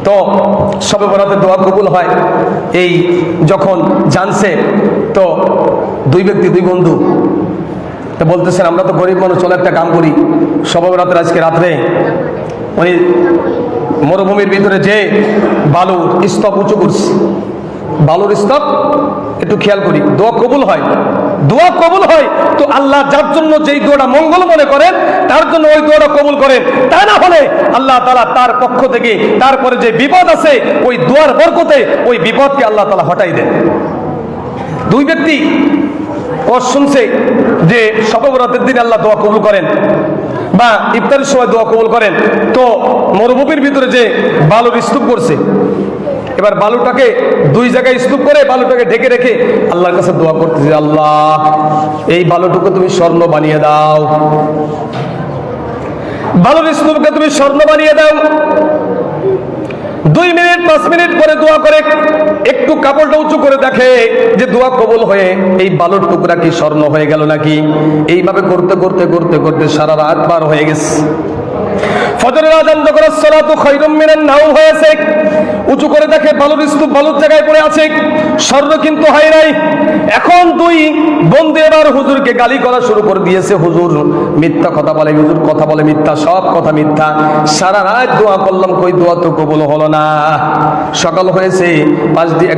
তো সবে বরাতে দোয়া কবুল হয়, এই যখন জানছে, তো 2 ব্যক্তি 2 বন্ধু বলতেছেন, আমরা তো গরিব মানুষ, চলো একটা কাম করি, সবে বরাতের আজকে রাত্রে উনি মরুভূমির ভিতরে যে বালুর স্তূপ উঁচু করছে, বালুর স্তূপ একটু খেয়াল করি, দোয়া কবুল হয়। দোয়া কবুল হয় তো আল্লাহ যার জন্য যেই দোয়াটা মঙ্গল মনে করেন, তার জন্য ওই দোয়াটা কবুল করেন। তা না হলে আল্লাহ তাআলা তার পক্ষ থেকে তারপরে যে বিপদ আছে, ওই দোয়ার বরকতে ওই বিপদকে আল্লাহ তাআলা হটাই দেন। 2 ব্যক্তি ও শুনছে যে শবে বরাতের দিন আল্লাহ দোয়া কবুল করেন, বা ইফতারের সময় দোয়া কবুল করেন। তো মরুভূমির ভিতরে যে বালুর স্তূপ করছে, এবার বালুটাকে 2 জায়গায় স্তূপ করে বালুটাকে ঢেকে রেখে আল্লাহর কাছে দোয়া করতেছে, আল্লাহ এই বালুটুকু তুমি স্বর্ণ বানিয়ে দাও, বালুর স্তূপকে তুমি স্বর্ণ বানিয়ে দাও। 2 মিনিট 5 মিনিট পরে দোয়া করে একটু কাপড়টা উঁচু করে দেখে যে দোয়া কবুল হয়ে এই বালুর টুকরা কি স্বর্ণ হয়ে গেল নাকি। এইভাবে করতে করতে করতে করতে সারা রাত পার হয়ে গেছে। ফজরের আযান যখন আসসালাতু খায়রুম মিনান নাওম হয়েছে, উঁচু করে দেখে বালুর স্তূপ বালুর জায়গায় পড়ে আছে, স্বর্ণ কিন্তু হয় নাই। এখন 2 বন্ধু এবার হুজুরকে গালি করা শুরু করে দিয়েছে, হুজুর মিথ্যা কথা বলে, হুজুর কথা বলে মিথ্যা, সব কথা মিথ্যা, সারা রাত দোয়া করলাম, কই দোয়া তো কবুল হলো না। সকাল হয়েছে, পাশ দিয়ে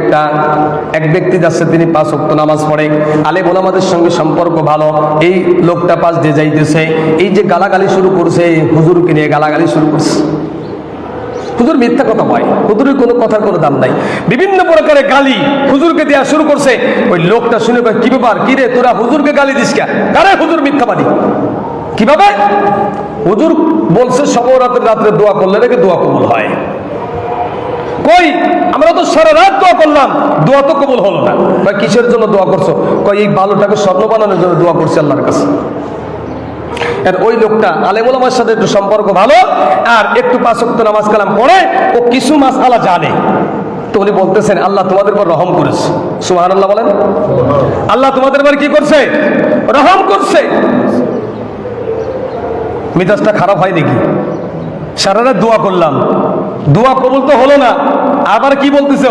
এক ব্যক্তি যাচ্ছে, তিনি 5 ওয়াক্ত নামাজ পড়ে, আলেম ওলামাদের সঙ্গে সম্পর্ক ভালো, এই লোকটা পাশ দিয়ে যাইতেছে, এই যে গালাগালি শুরু করছে, হুজুরকে নিয়ে গালাগালি শুরু করছে। হুজুর মিথ্যা কথা হয়, হুজুরের কোনো কথার কোনো দাম নাই। বিভিন্ন প্রকারের গালি হুজুরকে দেওয়া শুরু করছে। ওই লোকটা শুনে কয়, কি ব্যাপার, কি রে তোরা হুজুরকে গালি দিস কে? আরে হুজুর মিথ্যাবাদী। কিভাবে? হুজুর বলছে সবরাতের রাত্রে দোয়া করলে নাকি দোয়া কবুল হয়। কই, আমরা তো সারা রাত দোয়া করলাম, দোয়া তো কবুল হলো না। ভাই কিসের জন্য দোয়া করছো? কই এই বালুটাকে স্বর্ণ বানানোর জন্য দোয়া করছি আল্লাহর কাছে। আর ওই লোকটা আলেম ওলামার সাথে একটু সম্পর্ক ভালো, আর একটু পাঁচ ওয়াক্ত নামাজ কালাম পড়ে, ও কিছু মাসআলা জানে। তো উনি বলতেছেন আল্লাহ তোমাদের উপর রহম করেছে। সুবহানাল্লাহ বলেন। আল্লাহ তোমাদের উপর কি করছে? রহম করছে। মিজাজটা খারাপ হয় দেখি, সারা রাত দোয়া করলাম, দোয়া কবুল তো হলো না, আবার কি বলতেছে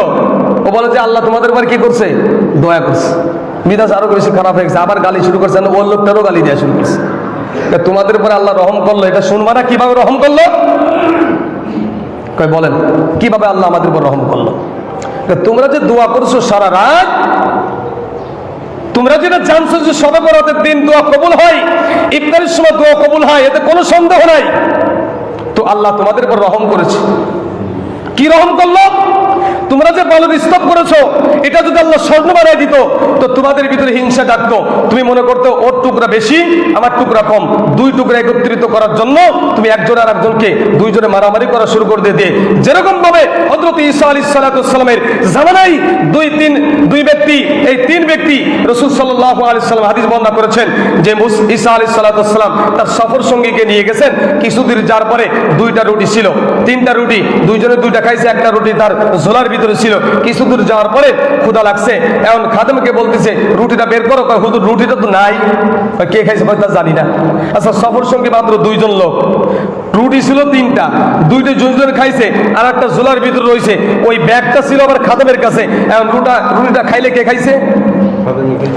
ও বলে যে আল্লাহ তোমাদের উপর কি করছে? দয়া করছে। মিজাজ আরো বেশি খারাপ হয়ে গেছে, আবার গালি শুরু করছে, ওর লোকটারও গালি দেওয়া শুরু করছে। তোমাদের উপরে আল্লাহ রহম করলো, এটা শুনবা না কিভাবে রহম করলো? কই বলেন কিভাবে আল্লাহ আমাদের উপর রহম করলো? তোমরা যে দোয়া করছো সারা রাত, তোমরা যেটা জানছো যে সবে বরাতের দিন দোয়া কবুল হয়, ইফতারের সময় দোয়া কবুল হয়, এতে কোনো সন্দেহ নাই। তো আল্লাহ তোমাদের উপর রহম করেছে। কি রহম করলো? তোমরা যে বালুর স্তব করেছো, এটা যদি আল্লাহ স্বর্ণ বানায় দিত, তো তোমাদের ভিতরে হিংসা ডাকতো। তুমি মনে করতো ওর টুকরা বেশি, আমার টুকরা কম। দুই টুকরা একত্রিত করার জন্য তুমি একজন আর একজনকে দুইজনে মারামারি করা শুরু করে দিয়ে, যেরকম ভাবে হযরত ঈসা আলাইহিস সালামের জামানায় দুই ব্যক্তি, এই তিন ব্যক্তি রাসূল সাল্লাল্লাহু আলাইহি সাল্লাম হাদিস বর্ণনা করেছেন যে ঈসা আলাইহিস সালাম তার সফর সঙ্গীকে নিয়ে গেছেন। কিছুদিন যার পরে দুইটা রুটি ছিল, তিনটা রুটি, দুইজনে দুইটা খাইছে, একটা রুটি তার ঝোলার ভিতরে ছিল। কিছু দূর যাওয়ার পরে ক্ষুধা লাগছে, এখন খাদেমকে বলতেছে রুটিটা বের করো। হুজুর রুটিটা তো নাই। কে খাইছে? তা জানি না। আচ্ছা সফর সঙ্গে মাত্র দুইজন লোক, রুটি ছিল তিনটা, দুইটা দুইজন খাইছে, আর একটা ঝোলার ভিতরে রয়েছে। ওই ব্যাগটা ছিল আবার খাদেমের কাছে। এখন রুটিটা খাইলে কে খাইছে?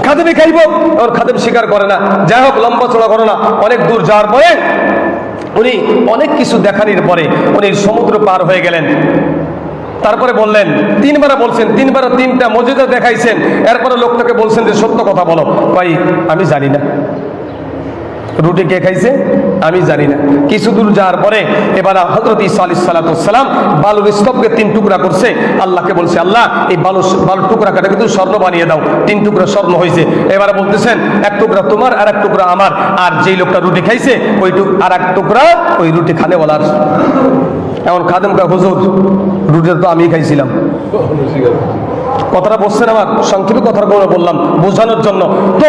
খাদেমে খাইব। ওর খাদেম স্বীকার করে না। যাই হোক, লম্বা চড়া ঘটনা। অনেক দূর যাওয়ার পরে উনি অনেক কিছু দেখানোর পরে উনি সমুদ্র পার হয়ে গেলেন। তারপরে বললেন, তিনবার বলছেন, তিনবার তিনটা মজুদা দেখাইছেন। এরপরে লোকটাকে বলছেন যে সত্য কথা বলো। ভাই আমি জানি না রুটি কে খাইছে, আমি জানি না। কিছু দূর যাওয়ার পরে এবার হযরত ঈসা আলাইহিস সালাম বালুর স্তবকে তিন টুকরা করছে। আল্লাহকে বলছে, আল্লাহ এই বালুর টুকরাটা কিন্তু স্বর্ণ বানিয়ে দাও। তিন টুকরা স্বর্ণ হয়েছে। এবার বলতেছেন এক টুকরা তোমার, আর এক টুকরা আমার, আর যেই লোকটা রুটি খাইছে ওই আর এক টুকরা ওই রুটি খানেওয়ালার। এমন খাদেম কয়, হুজুর রুটিটা তো আমি খাইছিলাম। কথাটা বলছেন, আমার সংক্ষেপে কথাটা বললাম বোঝানোর জন্য। তো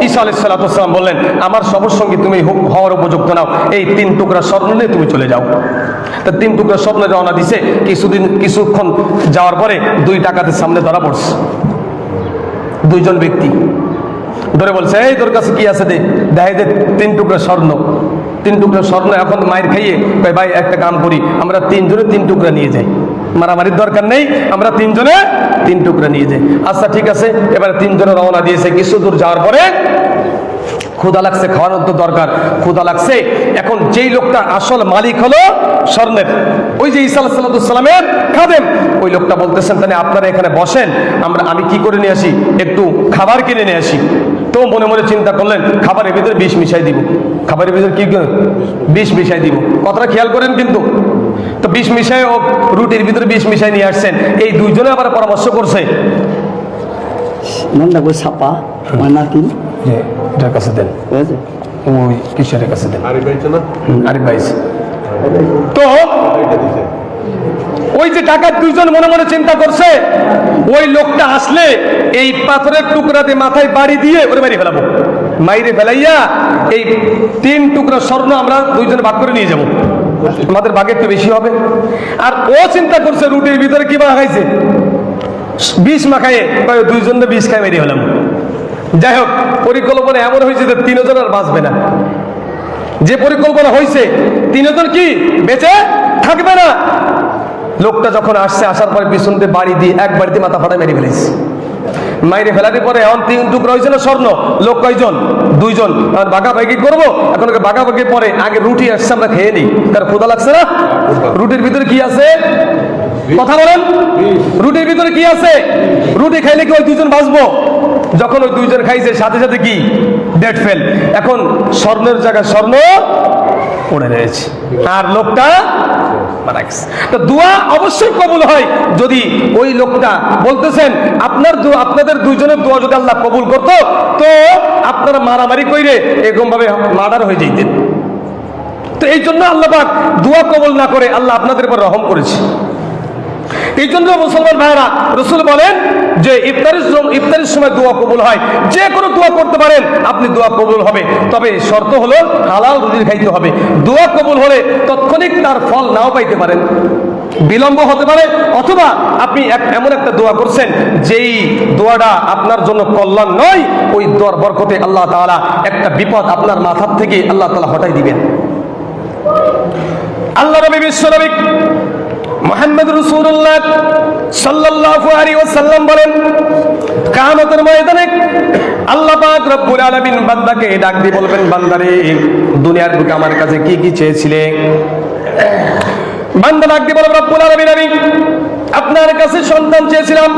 ঈসা আলাইহিস সালাম বললেন, আমার সবর সঙ্গে তুমি হওয়ার উপযুক্ত নাও, এই তিন টুকরা স্বর্ণ নিয়ে তুমি চলে যাও। তা তিন টুকরা স্বর্ণ রওনা দিছে। কিছুক্ষণ যাওয়ার পরে দুই ডাকাতের সামনে ধরা পড়ছে। দুইজন ব্যক্তি ধরে বলছে, এই তোর কাছে কি আছে? দেখাই দে তিন টুকরা স্বর্ণ। তিন টুকরা স্বর্ণ। এখন মায়ের খাইয়ে ভাই একটা কাম করি, আমরা তিনজনে তিন টুকরা নিয়ে যাই, মারামারির দরকার নেই, আমরা তিনজনে তিন টুকরা নিয়ে যাই। আচ্ছা ঠিক আছে। এবারে তিনজনে রওনা দিয়েছে। কিছু দূর যাওয়ার পরে ক্ষুধা লাগছে, খাওয়ানোর তো দরকার, ক্ষুধা লাগছে। এখন যেই লোকটা আসল মালিক হলো স্বর্ণের, ওই যে ঈসা আলাইহিস সালামের খাদেম, ওই লোকটা বলতেছেন, তাহলে আপনারা এখানে বসেন, আমি কি করে নিয়ে আসি, একটু খাবার কিনে নিয়ে আসি। তো মনে মনে চিন্তা করলেন, খাবারের ভিতরে বিষ মিশাই দিব। খাবারের ভিতরে কি বিষ মিশাই দিব। কথাটা খেয়াল করেন কিন্তু। তো বিষ মিশাই ও রুটির ভিতরে বিষ মিশাই নিয়ে আসছেন। এই দুইজনে আবার পরামর্শ করছে, ছাপা নাকি এটার কাছে দেন, ওই কিশোরের কাছে দেন, আরিফ ভাই। তো ওই যে ডাকাত দুইজন মনে মনে চিন্তা করছে, ওই লোকটা আসলে এই পাথরের টুকরাতে মাথায় বাড়ি দিয়ে ওরে মারি ফেলাবো, মাইরে ফেলাইয়া এই তিন টুকরা স্বর্ণ আমরা দুইজন ভাগ করে নিয়ে যাবো, আমাদের ভাগের তো বেশি হবে। আর ও চিন্তা করছে রুটির ভিতরে কি মাখাইছে, বিষ মাখাইয়ে দুইজন বিষ খাই মেরে হলাম। যাই হোক, পরিকল্পনা এমন হয়েছে যে তিনজন আর বাঁচবে না। যে পরিকল্পনা হয়েছে তিনজন কি বেঁচে থাকবে না। লোকটা যখন আসছে, আসার পরে পিছন দিয়ে বাড়ি দিয়ে এক বাড়িতে মাথা ফাটায় মেরে ফেলেছে। মাইরে ফেলার পরে এখন তিন টুকরা হয়েছে না স্বর্ণ। লোক কয়জন? দুইজন। ভাগাভাগি করবো। এখন ভাগাভাগি পরে আগে রুটি আসছে, আমরা খেয়ে নিই, তার ক্ষুধা লাগছে না। রুটির ভিতরে কি আছে কথা বলেন? রুটির ভিতরে কি আছে? রুটি খাইলে কি ওই দুইজন বাঁচবো? যখন ওই দুইজন খাইছে সাথে সাথে কি ডেট ফেল। এখন স্বর্ণের জায়গায় স্বর্ণ পড়ে রয়েছে, আর লোকটা মারা গেছে। তো দোয়া অবশ্যই কবুল হয় যদি ওই লোকটা বলতেছেন আপনাদের দুইজনের দোয়া যদি আল্লাহ কবুল করতো তো আপনারা মারামারি কইরে এরকম ভাবে মার্ডার হয়ে যেতেন। তো এই জন্য আল্লাহ পাক দোয়া কবুল না করে আল্লাহ আপনাদের উপর রহম করেছে। এই জন্য মুসলমান ভাইরা রাসূল বলেন যে ইফতারের সময় দোয়া কবুল হয়, যে কোনো দোয়া করতে পারেন আপনি, দোয়া কবুল হবে, তবে শর্ত হলো হালাল রুজি খাইতে হবে। দোয়া কবুল হলে তৎক্ষণিক তার ফল নাও পাইতে পারেন, বিলম্ব হতে পারে, অথবা আপনি এমন একটা দোয়া করছেন যেই দোয়াটা আপনার জন্য কল্যাণ নয়, ওই দোয়ার বরকতে আল্লাহ তাআলা একটা বিপদ আপনার মাথার থেকে আল্লাহ তাআলা হটাই দিবেন। আল্লাহ নবী বিশ্ব নবী মুহাম্মদ রাসূলুল্লাহ সাল্লাল্লাহু আলাইহি ওয়াসাল্লাম বলেন, কিয়ামতের ময়দানে আল্লাহ পাক রব্বুল আলামিন বান্দাকে ডাক দিয়ে বলবেন, বান্দারে দুনিয়ার বুকে আমার কাছে কি কি চেয়েছিলে? বান্দা ডাক দিয়ে বলবে, রব্বুল আলামিন আমি আপনার কাছে সন্তান চেয়েছিলাম,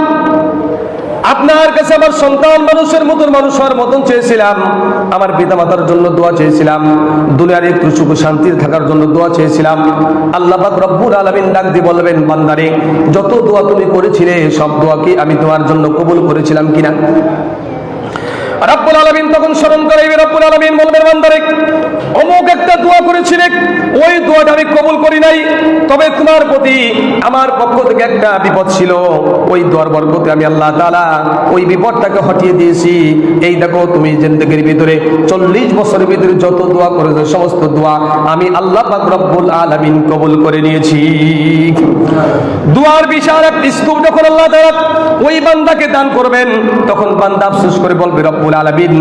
আপনার কাছে আমার সন্তান মানুষের মতন, মানুষ হওয়ার মতন চেয়েছিলাম, আমার পিতামাতার জন্য দোয়া চেয়েছিলাম, দুনিয়ার একটু সুখ শান্তির থাকার জন্য দোয়া চেয়েছিলাম। আল্লাহ পাক রব্বুল আলামিন ডাক দিয়ে বলবেন, বান্দারে যত দোয়া তুমি করেছিলে সব দোয়া কি আমি তোমার জন্য কবুল করেছিলাম কিনা? রব্বুল আলামিন তখন স্মরণ করাইবে, রব্বুল আলামিন বলবেন, বান্দারে অমুক একটা দোয়া করেছিলে, ওই দোয়াটা আমি কবুল করি নাই, তবে তোমার প্রতি আমার পক্ষ থেকে একটা বিপদ ছিল, ওই দোয়ার বরকতে আমি আল্লাহ তাআলা ওই বিপদটাকে হটিয়ে দিয়েছি। এই দেখো তুমি জিন্দেগির ভিতরে 40 বছরের ভিতরে যত দোয়া করেছো সমস্ত দোয়া আমি আল্লাহ পাক রব্বুল আলামিন কবুল করে নিয়েছি। দোয়ার বিশাল এক স্তূপ যখন আল্লাহ তাআলা ওই বান্দাকে দান করবেন, তখন বান্দা আফসোস করে বলবে, রব্বুল আলামিন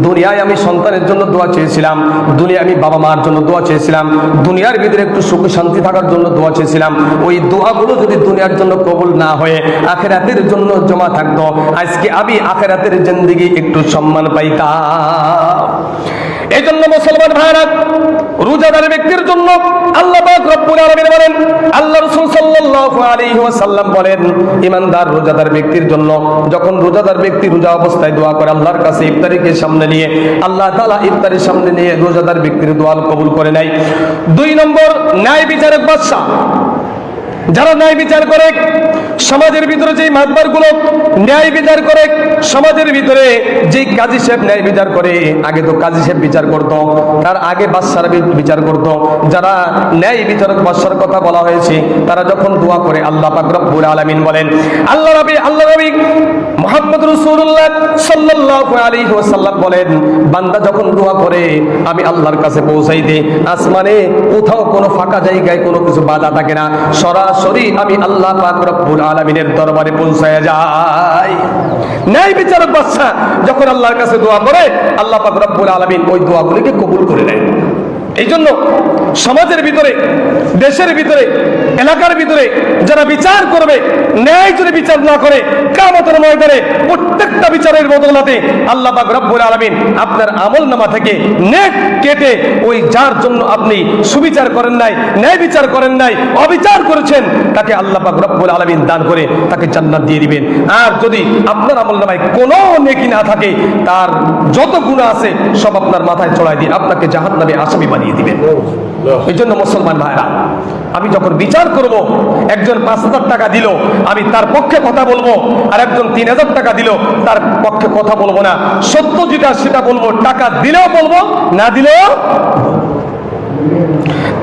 দুনিয়ায় আমি সন্তানের জন্য দোয়া চেয়েছিলাম, দুনিয়ায় আমি বাবা মার জন্য দোয়া চেয়েছিলাম, দুনিয়ার ভিতরে একটু সুখ শান্তি থাকার জন্য দোয়া চেয়েছিলাম, ওই দোয়াগুলো যদি দুনিয়ার জন্য কবুল না হয়ে আখিরাতের জন্য জমা থাকতো, আজকে আমি আখিরাতের জিন্দেগি একটু সম্মান পাইতাম। এই জন্য মুসলমান ভাইরা রোজাদার ব্যক্তির জন্য আল্লাহ পাক রব্বুল আলামিন বলেন, আল্লাহ রাসূল সাল্লাল্লাহু আলাইহি ওয়াসাল্লাম বলেন, ঈমানদার রোজাদার ব্যক্তির জন্য যখন রোজাদার ব্যক্তি রোজা অবস্থায় দোয়া করে আল্লাহর কাছে ইফতারিকে সামনে নিয়ে, আল্লাহ তাআলা ইফতারের সামনে নিয়ে রোজাদার ব্যক্তির দোয়া কবুল করে নেয়। 2 নম্বর, ন্যায় বিচারক বাদশা, যারা ন্যায় বিচার করে সমাজের ভিতরে, যেই মাতবারগুলো ন্যায় বিচার করে সমাজের ভিতরে, যেই কাজী সাহেব ন্যায় বিচার করে, আগে তো কাজী সাহেব বিচার করত, তার আগে বাদশারা বিচার করত, যারা ন্যায় বিচারক বাদশার কথা বলা হয়েছে, তারা যখন দোয়া করে আল্লাহ পাক রব্বুল আলামিন বলেন, আল্লাহ নবী মুহাম্মদ রাসূলুল্লাহ সাল্লাল্লাহু আলাইহি ওয়াসাল্লাম বলেন, বান্দা যখন দোয়া করে আমি আল্লাহর কাছে পৌঁছাই দিই, আসমানে কোথাও কোনো ফাঁকা জায়গায় কোনো কিছু বাধা থাকে না, সরাসরি আমি আল্লাহ পাক রব্বুল আলামিনের দরবারে পৌঁছায়া যাই। ন্যায় বিচারক বাদশা যখন আল্লাহর কাছে দোয়া করে আল্লাহ পাক রব্বুল আলামিন ওই দোয়াগুলিকে কবুল করে নেয়। এই জন্য সমাজের ভিতরে, দেশের ভিতরে, এলাকার ভিতরে যারা বিচার করবে, ন্যায় যদি বিচার না করে, কিয়ামতের ময়দানে প্রত্যেকটা বিচারের বদলাতে আল্লাহ পাক রব্বুল আলামিন আপনার আমলনামা থেকে নেক কেটে ওই যার জন্য আপনি সুবিচার করেন নাই, ন্যায় বিচার করেন নাই, অবিচার করেছেন, তাকে আল্লাহ পাক রব্বুল আলামিন দান করে তাকে জান্নাত দিয়ে দিবেন। আর যদি আপনার আমলনামায় কোনো নেকি না থাকে, তার যত গুনাহ আছে সব আপনার মাথায় চড়ায় দিয়ে আপনাকে জাহান্নামে আসামি বানিয়ে দিবেন। এই জন্য মুসলমান ভাইরা, আমি যখন বিচার করব, একজন 5,000 টাকা দিল আমি তার পক্ষে কথা বলবো, আর একজন 3,000 টাকা দিল তার পক্ষে কথা বলবো না, সত্য যেটা সেটা বলবো, টাকা দিলেও বলবো, না দিলেও।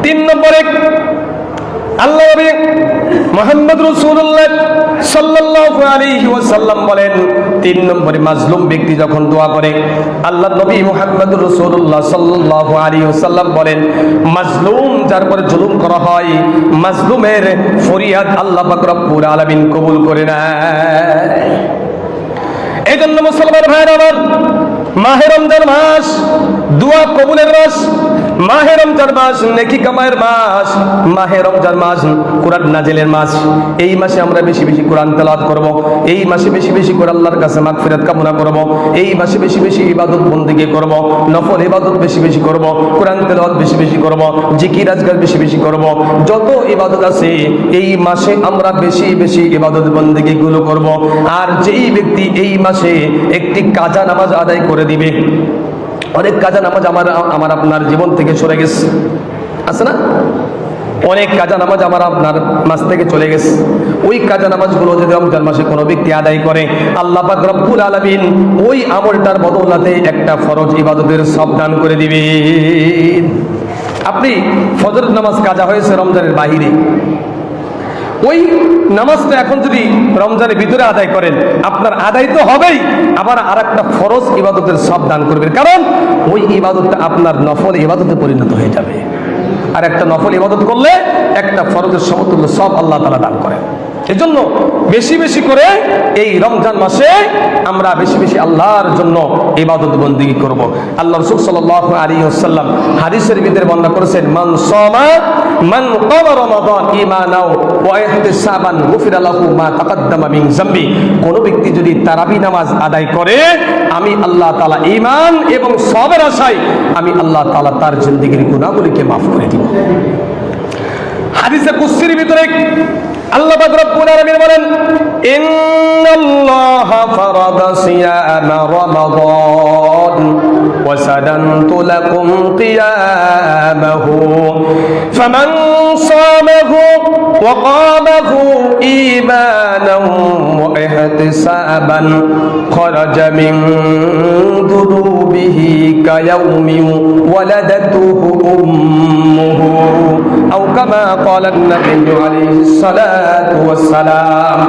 3 নম্বরে আল্লাহ নবী মুহাম্মদ রাসূলুল্লাহ সাল্লাল্লাহু আলাইহি ওয়াসাল্লাম বলেন, 3 নম্বরে মাজলুম ব্যক্তি যখন দোয়া করে, আল্লাহ নবী মুহাম্মদ রাসূলুল্লাহ সাল্লাল্লাহু আলাইহি ওয়াসাল্লাম বলেন, মাজলুম যার উপর জুলুম করা হয়, মাজলুমের ফরিয়াদ আল্লাহ পাক রব্বুল আলামিন কবুল করে নেয়। এই জন্য মুসলমান ভাইরা আমার, মাহে রমজান মাস দোয়া কবুলের মাস, মাহে রমজান মাস নেকি কামায়ের মাস, মাহে রমজান মাস কোরআন নাজিলের মাস। এই মাসে আমরা বেশি বেশি কোরআন তেলাওয়াত করব, এই মাসে বেশি বেশি করে আল্লাহর কাছে মাগফিরাত কামনা করব, এই মাসে বেশি বেশি ইবাদত বন্দেগী করব, নফল ইবাদত বেশি বেশি করব, কোরআন তেলাওয়াত বেশি বেশি করব, জিকির আজকার বেশি বেশি করব, যত ইবাদত আছে এই মাসে আমরা বেশি বেশি ইবাদত বন্দেগী গুলো করব। আর যেই ব্যক্তি এই মাসে একটি কাজা নামাজ আদায় করে দিবে, অনেক কাজা নামাজ আমার আপনার জীবন থেকে সরে গেছে, আছে না? অনেক কাজা নামাজ আমার আপনার মাস থেকে চলে গেছে। ওই কাজা নামাজগুলো যদি রমজান মাসে কোনো ব্যক্তি আদায় করে, আল্লাহ পাক রব্বুল আলামিন ওই আমলটার বদৌলতে একটা ফরজ ইবাদতের সব দান করে দিবেন। আপনি ফজরের নামাজ কাজা হয়েছে রমজানের বাহিরে, ওই নামাজটা এখন যদি রমজানের ভিতরে আদায় করেন, আপনার আদায় তো হবেই, আবার আর একটা ফরজ ইবাদতের সব দান করবেন, কারণ ওই ইবাদতটা আপনার নফল ইবাদতে পরিণত হয়ে যাবে। আর একটা নফল ইবাদত করলে একটা ফরজের সমতুল্য সব আল্লাহ তাআলা দান করেন। এজন্য বেশি বেশি করে এই রমজান মাসে আমরা বেশি বেশি আল্লাহর জন্য ইবাদত বন্দেগী করব। আল্লাহ রাসূল সাল্লাল্লাহু আলাইহি ওয়াসাল্লাম হাদিসের ভিতরে বর্ণনা করেছেন, মান কামা রমাদান ঈমানাও ওয়া ইহতিসাবান গুফিরা লাহু মা তাকাদ্দামা মিন যামবি। কোন ব্যক্তি যদি তারাবি নামাজ আদায় করে, আমি আল্লাহ তাআলা ঈমান এবং সওয়াবের আশায় আমি আল্লাহ তাআলা তার জিন্দেগীর গুনাহগুলিকে মাফ করে দিব। হাদিসে কুদসির ভিতরে আল্লাহ পাক রব্বুল আলামিন বলেন, ইন্নাল্লাহা ফারাদা সিয়ামা রমাদান ওয়া সাদানতু লাকুম কিয়ামাহু ফামান সামাহু ওয়া কামাহু ঈমানান ওয়া ইহতিসাবান খারাজা মিন দুনুবিহি কায়াউমিন ওয়ালাদাতুহু উম্মুহু আও কামা ক্বালা an-নাবিয়্যু আলাইহিস সালাতু ওয়াস সালাম।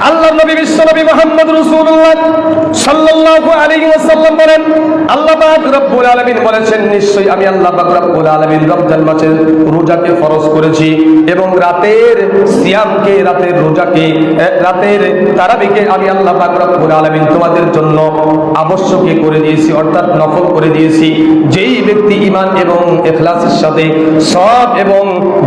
আল্লাহর নবী বিশ্বনবী মুহাম্মদ রাসূলুল্লাহ সাল্লাল্লাহু আলাইহি ওয়াসাল্লাম বলেন, আল্লাহ পাক রব্বুল আলামিন বলেছেন, নিশ্চয়ই আমি আল্লাহ পাক রব্বুল আলামিন রমজান মাসের রোজাকে ফরজ করেছি এবং রাতের সিয়ামকে, রাতের রোজাকে, রাতের তারাবিকে আমি আল্লাহ পাক রব্বুল আলামিন তোমাদের জন্য আবশ্যক করে দিয়েছি, অর্থাৎ নফল করে দিয়েছি। যেই ব্যক্তি ঈমান এবং ইখলাসের সাথে সওয়াব এবং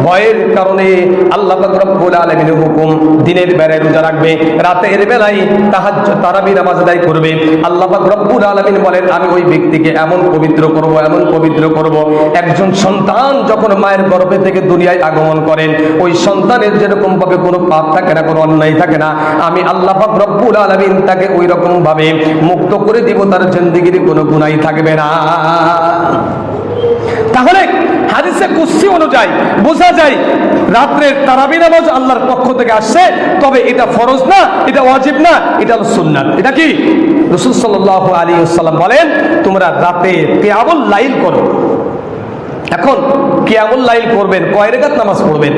ভয়ের কারণে আল্লাহ পাক রব্বুল আলামিনের হুকুম দিনের বেলায় রোজা রাখবে, রাতের বেলায় তাহাজ্জুদ তারাবি নামাজ আদায় করবে, আল্লাহ পাক রব্বুল আলামিন বলেন, আমি ওই ব্যক্তিকে এমন পবিত্র করব, এমন পবিত্র করব। একজন সন্তান যখন মায়ের গর্ভে থেকে দুনিয়ায় আগমন করেন, ওই সন্তানের যেরকম ভাবে কোনো পাপ থাকে না, কোনো অন্যায় থাকে না, আমি আল্লাহ পাক রব্বুল আলামিন তাকে ওই রকম ভাবে মুক্ত করে দিব, তার জিন্দেগির কোনো গুনাহ থাকবে না। তাহলে হাদিসে কুদসি অনুযায়ী বোঝা যায় রাত্রের তারাবি নামাজ আল্লাহর পক্ষ থেকে আসছে, তবে এটা ফরজ না, এটা ওয়াজিব না, এটা হলো সুন্নাত। এটা কি? রাসূল সাল্লাল্লাহু আলাইহি ওয়াসাল্লাম বলেন, তোমরা রাতে কিয়ামুল লাইল করো। এখন কিয়ামুল লাইল করবেন, কয় রাকাত নামাজ পড়বেন?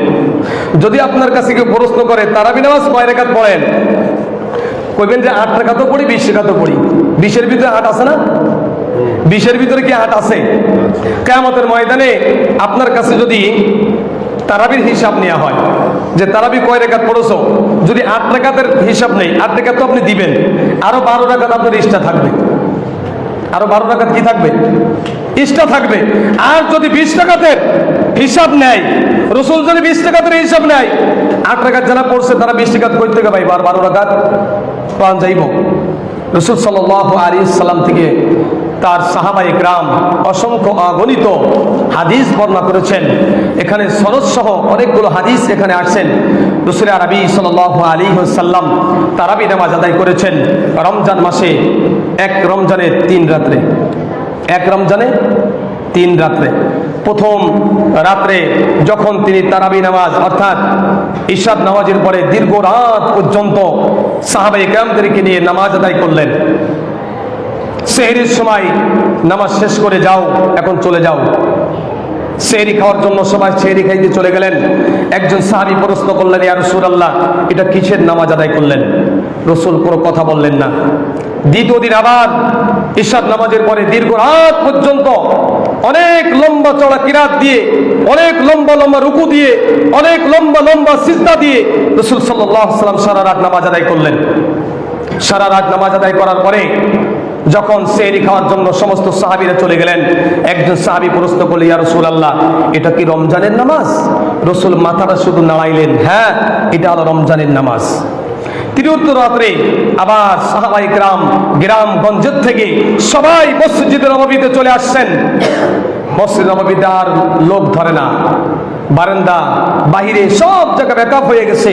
যদি আপনার কাছে কেউ প্রশ্ন করে তারাবি নামাজ কয় রাকাত পড়েন, কইবেন যে 8 রাকাতও পড়ি, 20 রাকাতও পড়ি। 20-এর ভিতরে 8 আছে না? 20-এর ভিতরে কি 8 আছে? কিয়ামতের ময়দানে আপনার কাছে যদি তারাবির হিসাব নেওয়া হয় যে তারাবি কয় রাকাত পড়েছো, যদি 8 রাকাতের হিসাব নেই, 8 রাকাত তো আপনি দিবেন, আরো 12 রাকাত আপনার এক্সট্রা থাকবে, আরো 12 রাকাত কি থাকবে? এক্সট্রা থাকবে। আর যদি 20 রাকাতের হিসাব নেয়, রাসূল যদি 20 রাকাতের হিসাব নেয়, 8 রাকাত যারা পড়ছে তারা 20 রাকাত কই থেকে পাইবে, আর 12 রাকাত পান যাইব। রাসূল সাল্লাল্লাহু আলাইহি সাল্লাম থেকে তার সাহাবায়ে কেরাম অসংখ্য অগণিত হাদিস বর্ণনা করেছেন। এখানে সনদ সহ অনেকগুলো হাদিস এখানে আসছেন। রাসূল আরবি সাল্লাল্লাহু আলাইহি ওয়াসাল্লাম তারাবি নামাজ আদায় করেছেন রমজান মাসে, এক রমজানের 3 রাত্রে, এক রমজানে 3 রাত্রে। প্রথম রাত্রে যখন তিনি তারাবি নামাজ অর্থাৎ ইশার নামাজের পরে দীর্ঘ রাত পর্যন্ত সাহাবায়ে কেরামদেরকে নিয়ে নামাজ আদায় করলেন। সেহরির সময় নামাজ শেষ করে যাও, এখন চলে যাও। সেহরি খাওয়ার জন্য সবাই সেহরি খাইতে চলে গেলেন। একজন সাহাবী প্রশ্ন করলেন, ইয়া রাসূলুল্লাহ, এটা কিসের নামাজ আদায় করলেন? রাসূল কোনো কথা বললেন না। দ্বিতীয় দিন আবার ইশার নামাজের পরে দীর্ঘ রাত পর্যন্ত অনেক লম্বা চড়া কিরাত দিয়ে, অনেক লম্বা লম্বা রুকু দিয়ে, অনেক লম্বা লম্বা সিজদা দিয়ে রাসূল সাল্লাল্লাহু আলাইহি ওয়াসাল্লাম সারা রাত নামাজ আদায় করলেন। সারা রাত নামাজ আদায় করার পরে যখন সেহরি খাওয়ার জন্য সমস্ত সাহাবীরা চলে গেলেন, একজন সাহাবী প্রশ্ন করলেন, ইয়া রাসূলুল্লাহ, এটা কি রমজানের নামাজ? রাসূল মাথাটা শুধু নাড়াইলেন, হ্যাঁ, এটা হলো রমজানের নামাজ। তৃতীয় রাত্রে আবার সাহাবায়ে কেরাম গ্রামগঞ্জের থেকে সবাই মসজিদে নববীতে চলে আসছেন। মসজিদ নববীতে আর লোক ধরে না, বারান্দা বাহিরে সব জায়গা ব্যাকআপ হয়ে গেছে,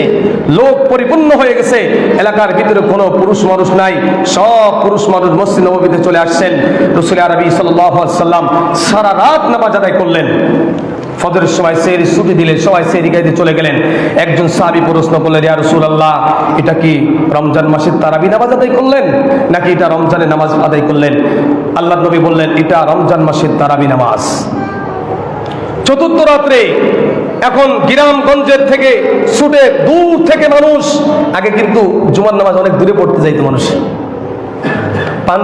লোক পরিপূর্ণ হয়ে গেছে, এলাকার ভিতরে কোনো পুরুষ মানুষ নাই, সব পুরুষ মানুষ মসজিদ নববীতে চলে আসছেন। রাসূল আরবি সাল্লাল্লাহু আলাইহি ওয়াসাল্লাম সারা রাত নামাজ আদায় করলেন। ফজরের সময় সেহরি ছুটি দিলেন, সবাই সেহরি খাইতে চলে গেলেন। একজন সাহাবী প্রশ্ন করলেন, ইয়া রাসূলুল্লাহ, এটা কি রমজান মাসের তারাবি নামাজ আদায় করলেন নাকি এটা রমজানের নামাজ আদায় করলেন? আল্লাহর নবী বললেন, এটা রমজান মাসের তারাবি নামাজ। চতুর্থ রাত্রে এখন গ্রামগঞ্জের থেকে ছুটে দূর থেকে মানুষ, আগে কিন্তু জুমার নামাজ অনেক দূরে পড়তে যাইতো মানুষ,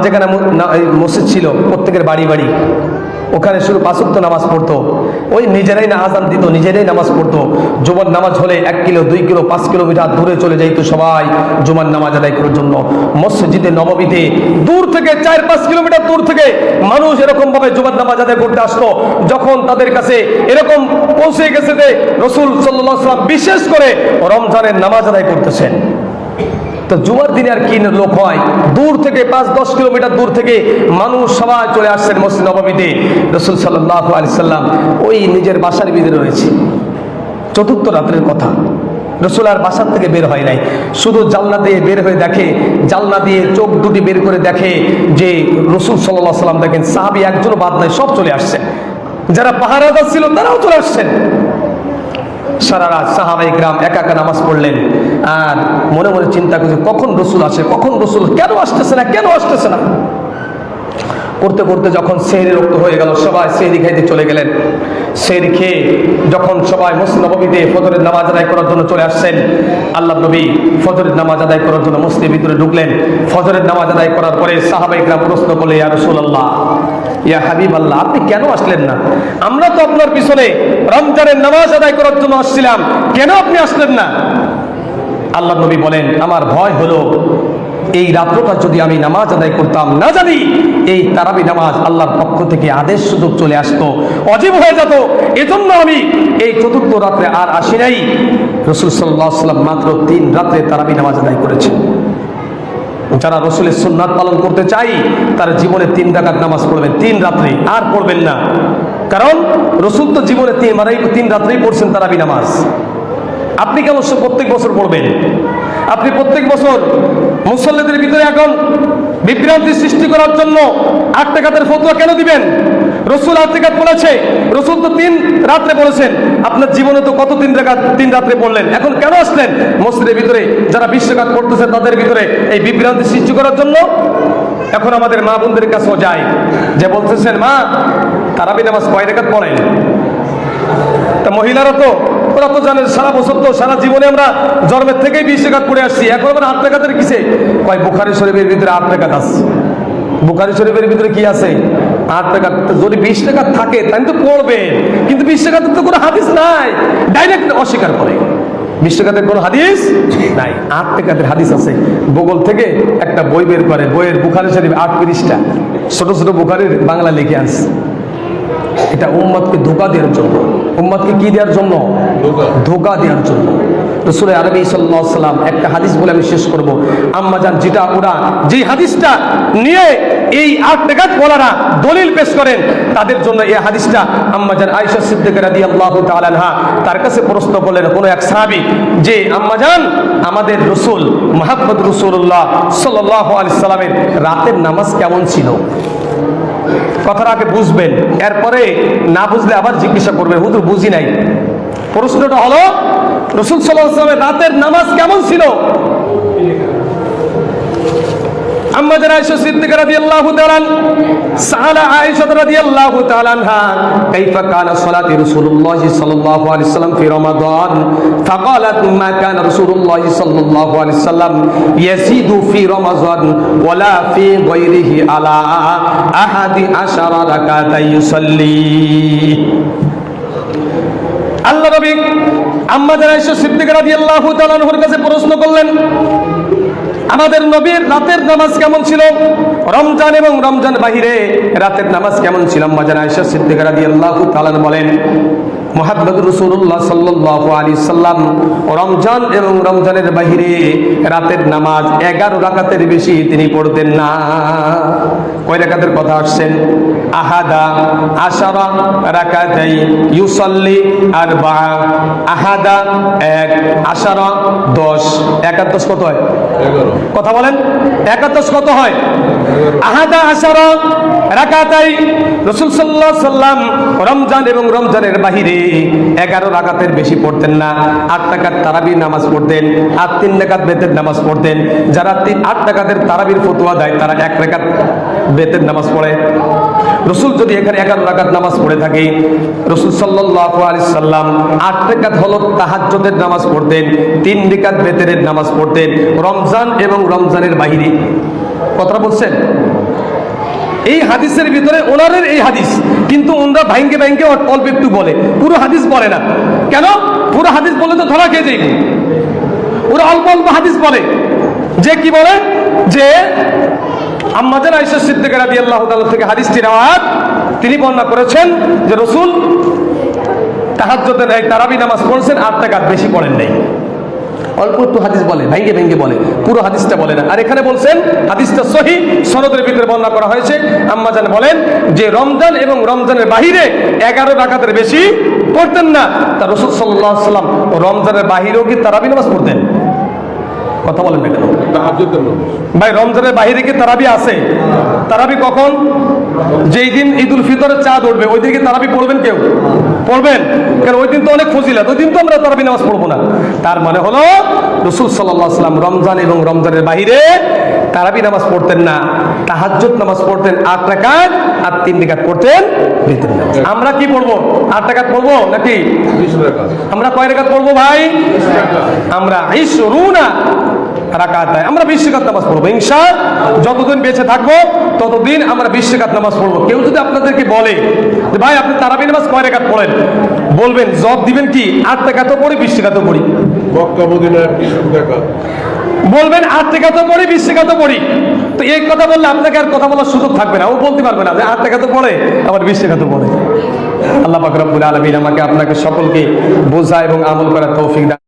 যেখানে মসজিদ ছিল প্রত্যেকের বাড়ি বাড়ি, ওখানে শুধু 5 ওয়াক্ত নামাজ পড়তো, ওই নিজেরাই না আজান দিত, নিজেরাই নামাজ পড়তো। জুমার নামাজ হলে 1 কিলো 2 কিলো 5 কিলোমিটার দূরে চলে যাইতো সবাই জুমার নামাজ আদায় করার জন্য। মসজিদে নববীতে দূর থেকে 4-5 কিলোমিটার দূর থেকে মানুষ এরকম ভাবে জুমার নামাজ আদায় করতে আসতো। যখন তাদের কাছে এরকম পৌঁছে গেছে যে রাসূল সাল্লাল্লাহু আলাইহি ওয়াসাল্লাম বিশেষ করে রমজানের নামাজ আদায় করতেছেন, তো জুমার দিনে আর কি লোক হয়, দূর থেকে 5-10 কিলোমিটার দূর থেকে মানুষ সবাই চলে আসছেন মসজিদ নববীতে। রাসূল সাল্লাল্লাহু আলাইহি সাল্লাম ওই নিজের বাসার ভিতরে রয়েছে। চতুর্থ রাতের কথা, রাসূল আর বাসার থেকে বের হয় নাই, শুধু জানলা দিয়ে বের হয়ে দেখে, জানলা দিয়ে চোখ দুটি বের করে দেখে যে রাসূল সাল্লাল্লাহু আলাইহি সাল্লাম, দেখেন সাহাবী একজনও বাদ নাই, সব চলে আসছেন, যারা পাহারাদার ছিল তারাও চলে আসছেন। সারা রাত সাহাবায়ে কেরাম একা একা নামাজ পড়লেন আর মনে মনে চিন্তা করছে কখন রাসূল আসে, কখন রাসূল, কেন আসতেছে না, কেন আসতেছে না। করতে করতে যখন সেহরি রক্ত হয়ে গেল, সবাই সেহরি খাইতে চলে গেলেন। সেহরি খেয়ে যখন সবাই মসজিদ নববীতে ফজরের নামাজ আদায় করার জন্য চলে আসছেন, আল্লাহর নবী ফজরের নামাজ আদায় করার জন্য মসজিদের ভিতরে ঢুকলেন। ফজরের নামাজ আদায় করার পরে সাহাবায়ে কেরাম প্রশ্ন করলেন, ইয়া রাসূলুল্লাহ, ইয়া হাবিবাল্লাহ, আপনি কেন আসলেন না? আমরা তো আপনার পিছনে রমজানের নামাজ আদায় করার জন্য আসছিলাম, কেন আপনি আসলেন না? আল্লাহর নবী বলেন, আমার ভয় হলো এই রাত্রটা যদি আমি নামাজ আদায় করতাম, না জানি এই তারাবি নামাজ আল্লাহর পক্ষ থেকে আদেশ সুযোগ চলে আসতো, অজীব হয়ে যেত, এজন্য আমি এই চতুর্থ রাত্রে আর আসি নাই। রাসূল সাল্লাল্লাহু আলাইহি ওয়াসাল্লাম মাত্র 3 রাত্রে তারাবি নামাজ আদায় করেছেন। যারা রাসূলের সুন্নাত পালন করতে চাই তারা জীবনে 3 রাকাত নামাজ পড়বেন, 3 রাত্রে, আর পড়বেন না। কারণ রাসূল তো জীবনে 3 রাত্রেই পড়ছেন তারাবি নামাজ। আপনি কেন প্রত্যেক বছর পড়বেন? আপনি প্রত্যেক বছর মুসল্লিদের ভিতরে এখন বিভ্রান্তি সৃষ্টি করার জন্য 8 রাকাতের ফতোয়া কেন দিবেন? রাসূল 8 রাকাত বলেছে, রাসূল তো 3 রাত্রে বলেছেন, আপনার জীবনে তো কত 3 রাত্রে পড়লেন, এখন কেন আসলেন মসজিদের ভিতরে যারা 20 রাকাত পড়তেছে তাদের ভিতরে এই বিভ্রান্তি সৃষ্টি করার জন্য? এখন আমাদের মা বোনদের কাছেও যায়, যে বলতেছেন, মা তারাবি নামাজ কয় রাকাত পড়েন? তা মহিলারা তো ওরা তো জানেন, সারা বছর তো সারা জীবনে আমরা জন্মের থেকেই 20 রাকাত পড়ে আসছি, এখন আবার 8 রাকাতের কিসে? কয় বুখারী শরীফের ভিতরে 8 রাকাত আছে। বুখারী শরীফের ভিতরে কি আছে? 8 রাকাত। যদি 20 রাকাত থাকে তাই তো পড়বে, কিন্তু 20 রাকাতের তো কোনো হাদিস নাই, ডাইরেক্ট অস্বীকার করে। 20 রাকাতের কোনো হাদিস নাই, 8 রাকাতের হাদিস আছে। গুগল থেকে একটা বই বের করে, বইয়ের বুখারী শরীফ 8 পৃষ্ঠা, ছোট ছোট বুখারীর বাংলা লিখে আনছে। এটা উম্মতকে ধোঁকা দেওয়ার জন্য, উম্মতকে কি দেওয়ার জন্য? ধোঁকা দেওয়ার জন্য। রাসূল আরবি সাল্লাল্লাহু আলাইহি সাল্লাম একটা হাদিস বলে আমি শেষ করব। আম্মা জান, যেটা ওরা যে হাদিসটা নিয়ে এই 8 রাকাত পড়ারা দলিল পেশ করেন, তাদের জন্য এই হাদিসটা আম্মা জান আয়েশা সিদ্দিকা রাদিয়াল্লাহু তাআলা আনহা তার কাছে প্রশ্ন করলেন কোন এক সাহাবী, যে আম্মা জান, আমাদের রাসূল মুহাম্মদ রাসূলুল্লাহ সাল্লাল্লাহু আলাইহি সাল্লামের রাতের নামাজ কেমন ছিল? কথাটা আগে বুঝবেন, এরপরে না বুঝলে আবার জিজ্ঞাসা করবেন, হুজুর বুঝি নাই। প্রশ্নটা হলো রাসূল সাল্লাল্লাহু আলাইহি ওয়াসাল্লামের রাতের নামাজ কেমন ছিল? আম্মা জান আয়েশা সিদ্দিকা রাদিয়াল্লাহু তাআলা সাআলা আয়েশা রাদিয়াল্লাহু তাআলা আনহা কাইফা কানা সালাতি রাসূলুল্লাহ সাল্লাল্লাহু আলাইহি ওয়াসাল্লাম ফি রমাদান ফাকালাত মা কানা রাসূলুল্লাহ সাল্লাল্লাহু আলাইহি ওয়াসাল্লাম ইয়াজিদু ফি রমাদান ওয়ালা ফি গায়রিহি আলা আহাদি আশারা রাকাতাই ইউসাল্লি। আল্লাহ নবী আম্মা জান আয়েশা সিদ্দিকা রাদিয়াল্লাহু তাআলা আনহার কাছে প্রশ্ন করলেন, আমাদের নবীর রাতের নামাজ কেমন ছিল? রমজান এবং রমজান বাহিরে রাতের নামাজ কেমন ছিল? আম্মা জান আয়েশা সিদ্দিকা রাদিয়াল্লাহু তাআলা বলেন, মুহাম্মদ রাসূলুল্লাহ সাল্লাল্লাহু আলাইহি সাল্লাম রমজান এবং রমজানের বাহিরে রাতের নামাজ 11 রাকাতের বেশি তিনি পড়তেন না। কয় রাকাতের কথা আসছেন? আহাদা আশারা রাকাতাই ইউসাল্লি আরবা। আহাদা 1, আশারা 10, 11 কত হয়? 11। কথা বলেন, 11 কত হয়? আহাদা আশারা রাকাতাই। রাসূল সাল্লাল্লাহু আলাইহি সাল্লাম রমজান এবং রমজানের বাহিরে 11 রাকাতের বেশি পড়তেন না। 8 রাকাত তারাবির নামাজ পড়তেন আর 3 রাকাত বেতের নামাজ পড়তেন। যারা 8 রাকাতের তারাবির ফতোয়া দেয় তারা 1 রাকাত বেতের নামাজ পড়ে। রসুল যদি এখানে 11 রাকাত নামাজ পড়ে থাকে, রসুল সাল্লাল্লাহু আলাইহি সাল্লাম 8 রাকাত হলো তাহাজ্জুদের নামাজ পড়তেন, 3 রাকাত বেতের নামাজ পড়তেন রমজান এবং রমজানের বাইরে। কথা বলছেন? এই হাদিসের ভিতরে ওনাদের এই হাদিস, কিন্তু ওনারা ভাঙ্গে ভাঙ্গে অল্প একটু বলে, পুরো হাদিস বলে না। কেন? পুরো হাদিস বলে তো ধরা খেয়ে যাইব। ওরা অল্প অল্প হাদিস বলে। যে কি বলে? যে আম্মা জান আয়েশা সিদ্দিকা রাদিয়াল্লাহু তাআলা থেকে হাদিসটি রওয়ায়াত, তিনি বর্ণনা করেছেন যে রাসূল তাহাজ্জুদের তারাবি নামাজ পড়ছেন, 8 রাকাত বেশি পড়েন নাই। অল্প একটু হাদিস বলে, ভেঙ্গে ভেঙ্গে বলে, পুরো হাদিসটা বলে না। আর এখানে বলছেন হাদিসটা সহিহ, সনদের ভিতরে বর্ণনা করা হয়েছে। আম্মা জান বলেন যে রমজান এবং রমজানের বাহিরে 11 রাকাতের বেশি পড়তেন না। তা রাসূল সাল্লাল্লাহু আলাইহি সাল্লাম রমজানের বাহিরেও কি তারাবি নামাজ পড়তেন? কথা বলেন না কেন ভাই? রমজানের বাহিরে কি তারাবি আছে? তারাবি কখন? যেই দিন ঈদুল ফিতরের চাঁদ উঠবে ওই দিন কি তারাবি পড়বেন? কেউ পড়বেন? কারণ ওই দিন তো অনেক ফজিলত, ওই দিন তো আমরা তারাবি নামাজ পড়বো না। তার মানে হলো রাসূল সাল্লাল্লাহু আলাইহি সাল্লাম রমজান এবং রমজানের বাহিরে তারাবি নামাজ পড়তেন না, তাহাজ্জুদ নামাজ পড়তেন 8 রাকাত আর 3 রাকাত পড়তেন বেতের নামাজ। আমরা কি পড়বো? 8 রাকাত পড়বো নাকি 20 রাকাত? আমরা কয় রাকাত পড়বো ভাই? 20 রাকাত। আমরা 20 রাকাত, আমরা 20 রাকাত নামাজ পড়বো ইনশাআল্লাহ। যতদিন বেঁচে থাকবো ততদিন আমরা 20 রাকাত নামাজ পড়বো। কেউ যদি আপনাদেরকে বলে যে ভাই আপনি তারাবি নামাজ কয় রাকাত পড়েন, বলবেন, জবাব দিবেন কি? 8 রাকাতও পড়ি 20 রাকাতও পড়ি। মক্কা মদিনায় 20 রাকাত বলবেন 8 রাকাতও পড়ি 20 রাকাতও পড়ি। তো এই কথা বললে আপনাকে আর কথা বলার সুযোগ থাকবে না। ও বলতে পারবে না যে 8 রাকাতও পড়ে আবার 20 রাকাতও পড়ে। আল্লাহ পাক রব্বুল আলামিন আমাকে আপনাকে সকলকে বোঝা এবং আমল করার তৌফিক দান।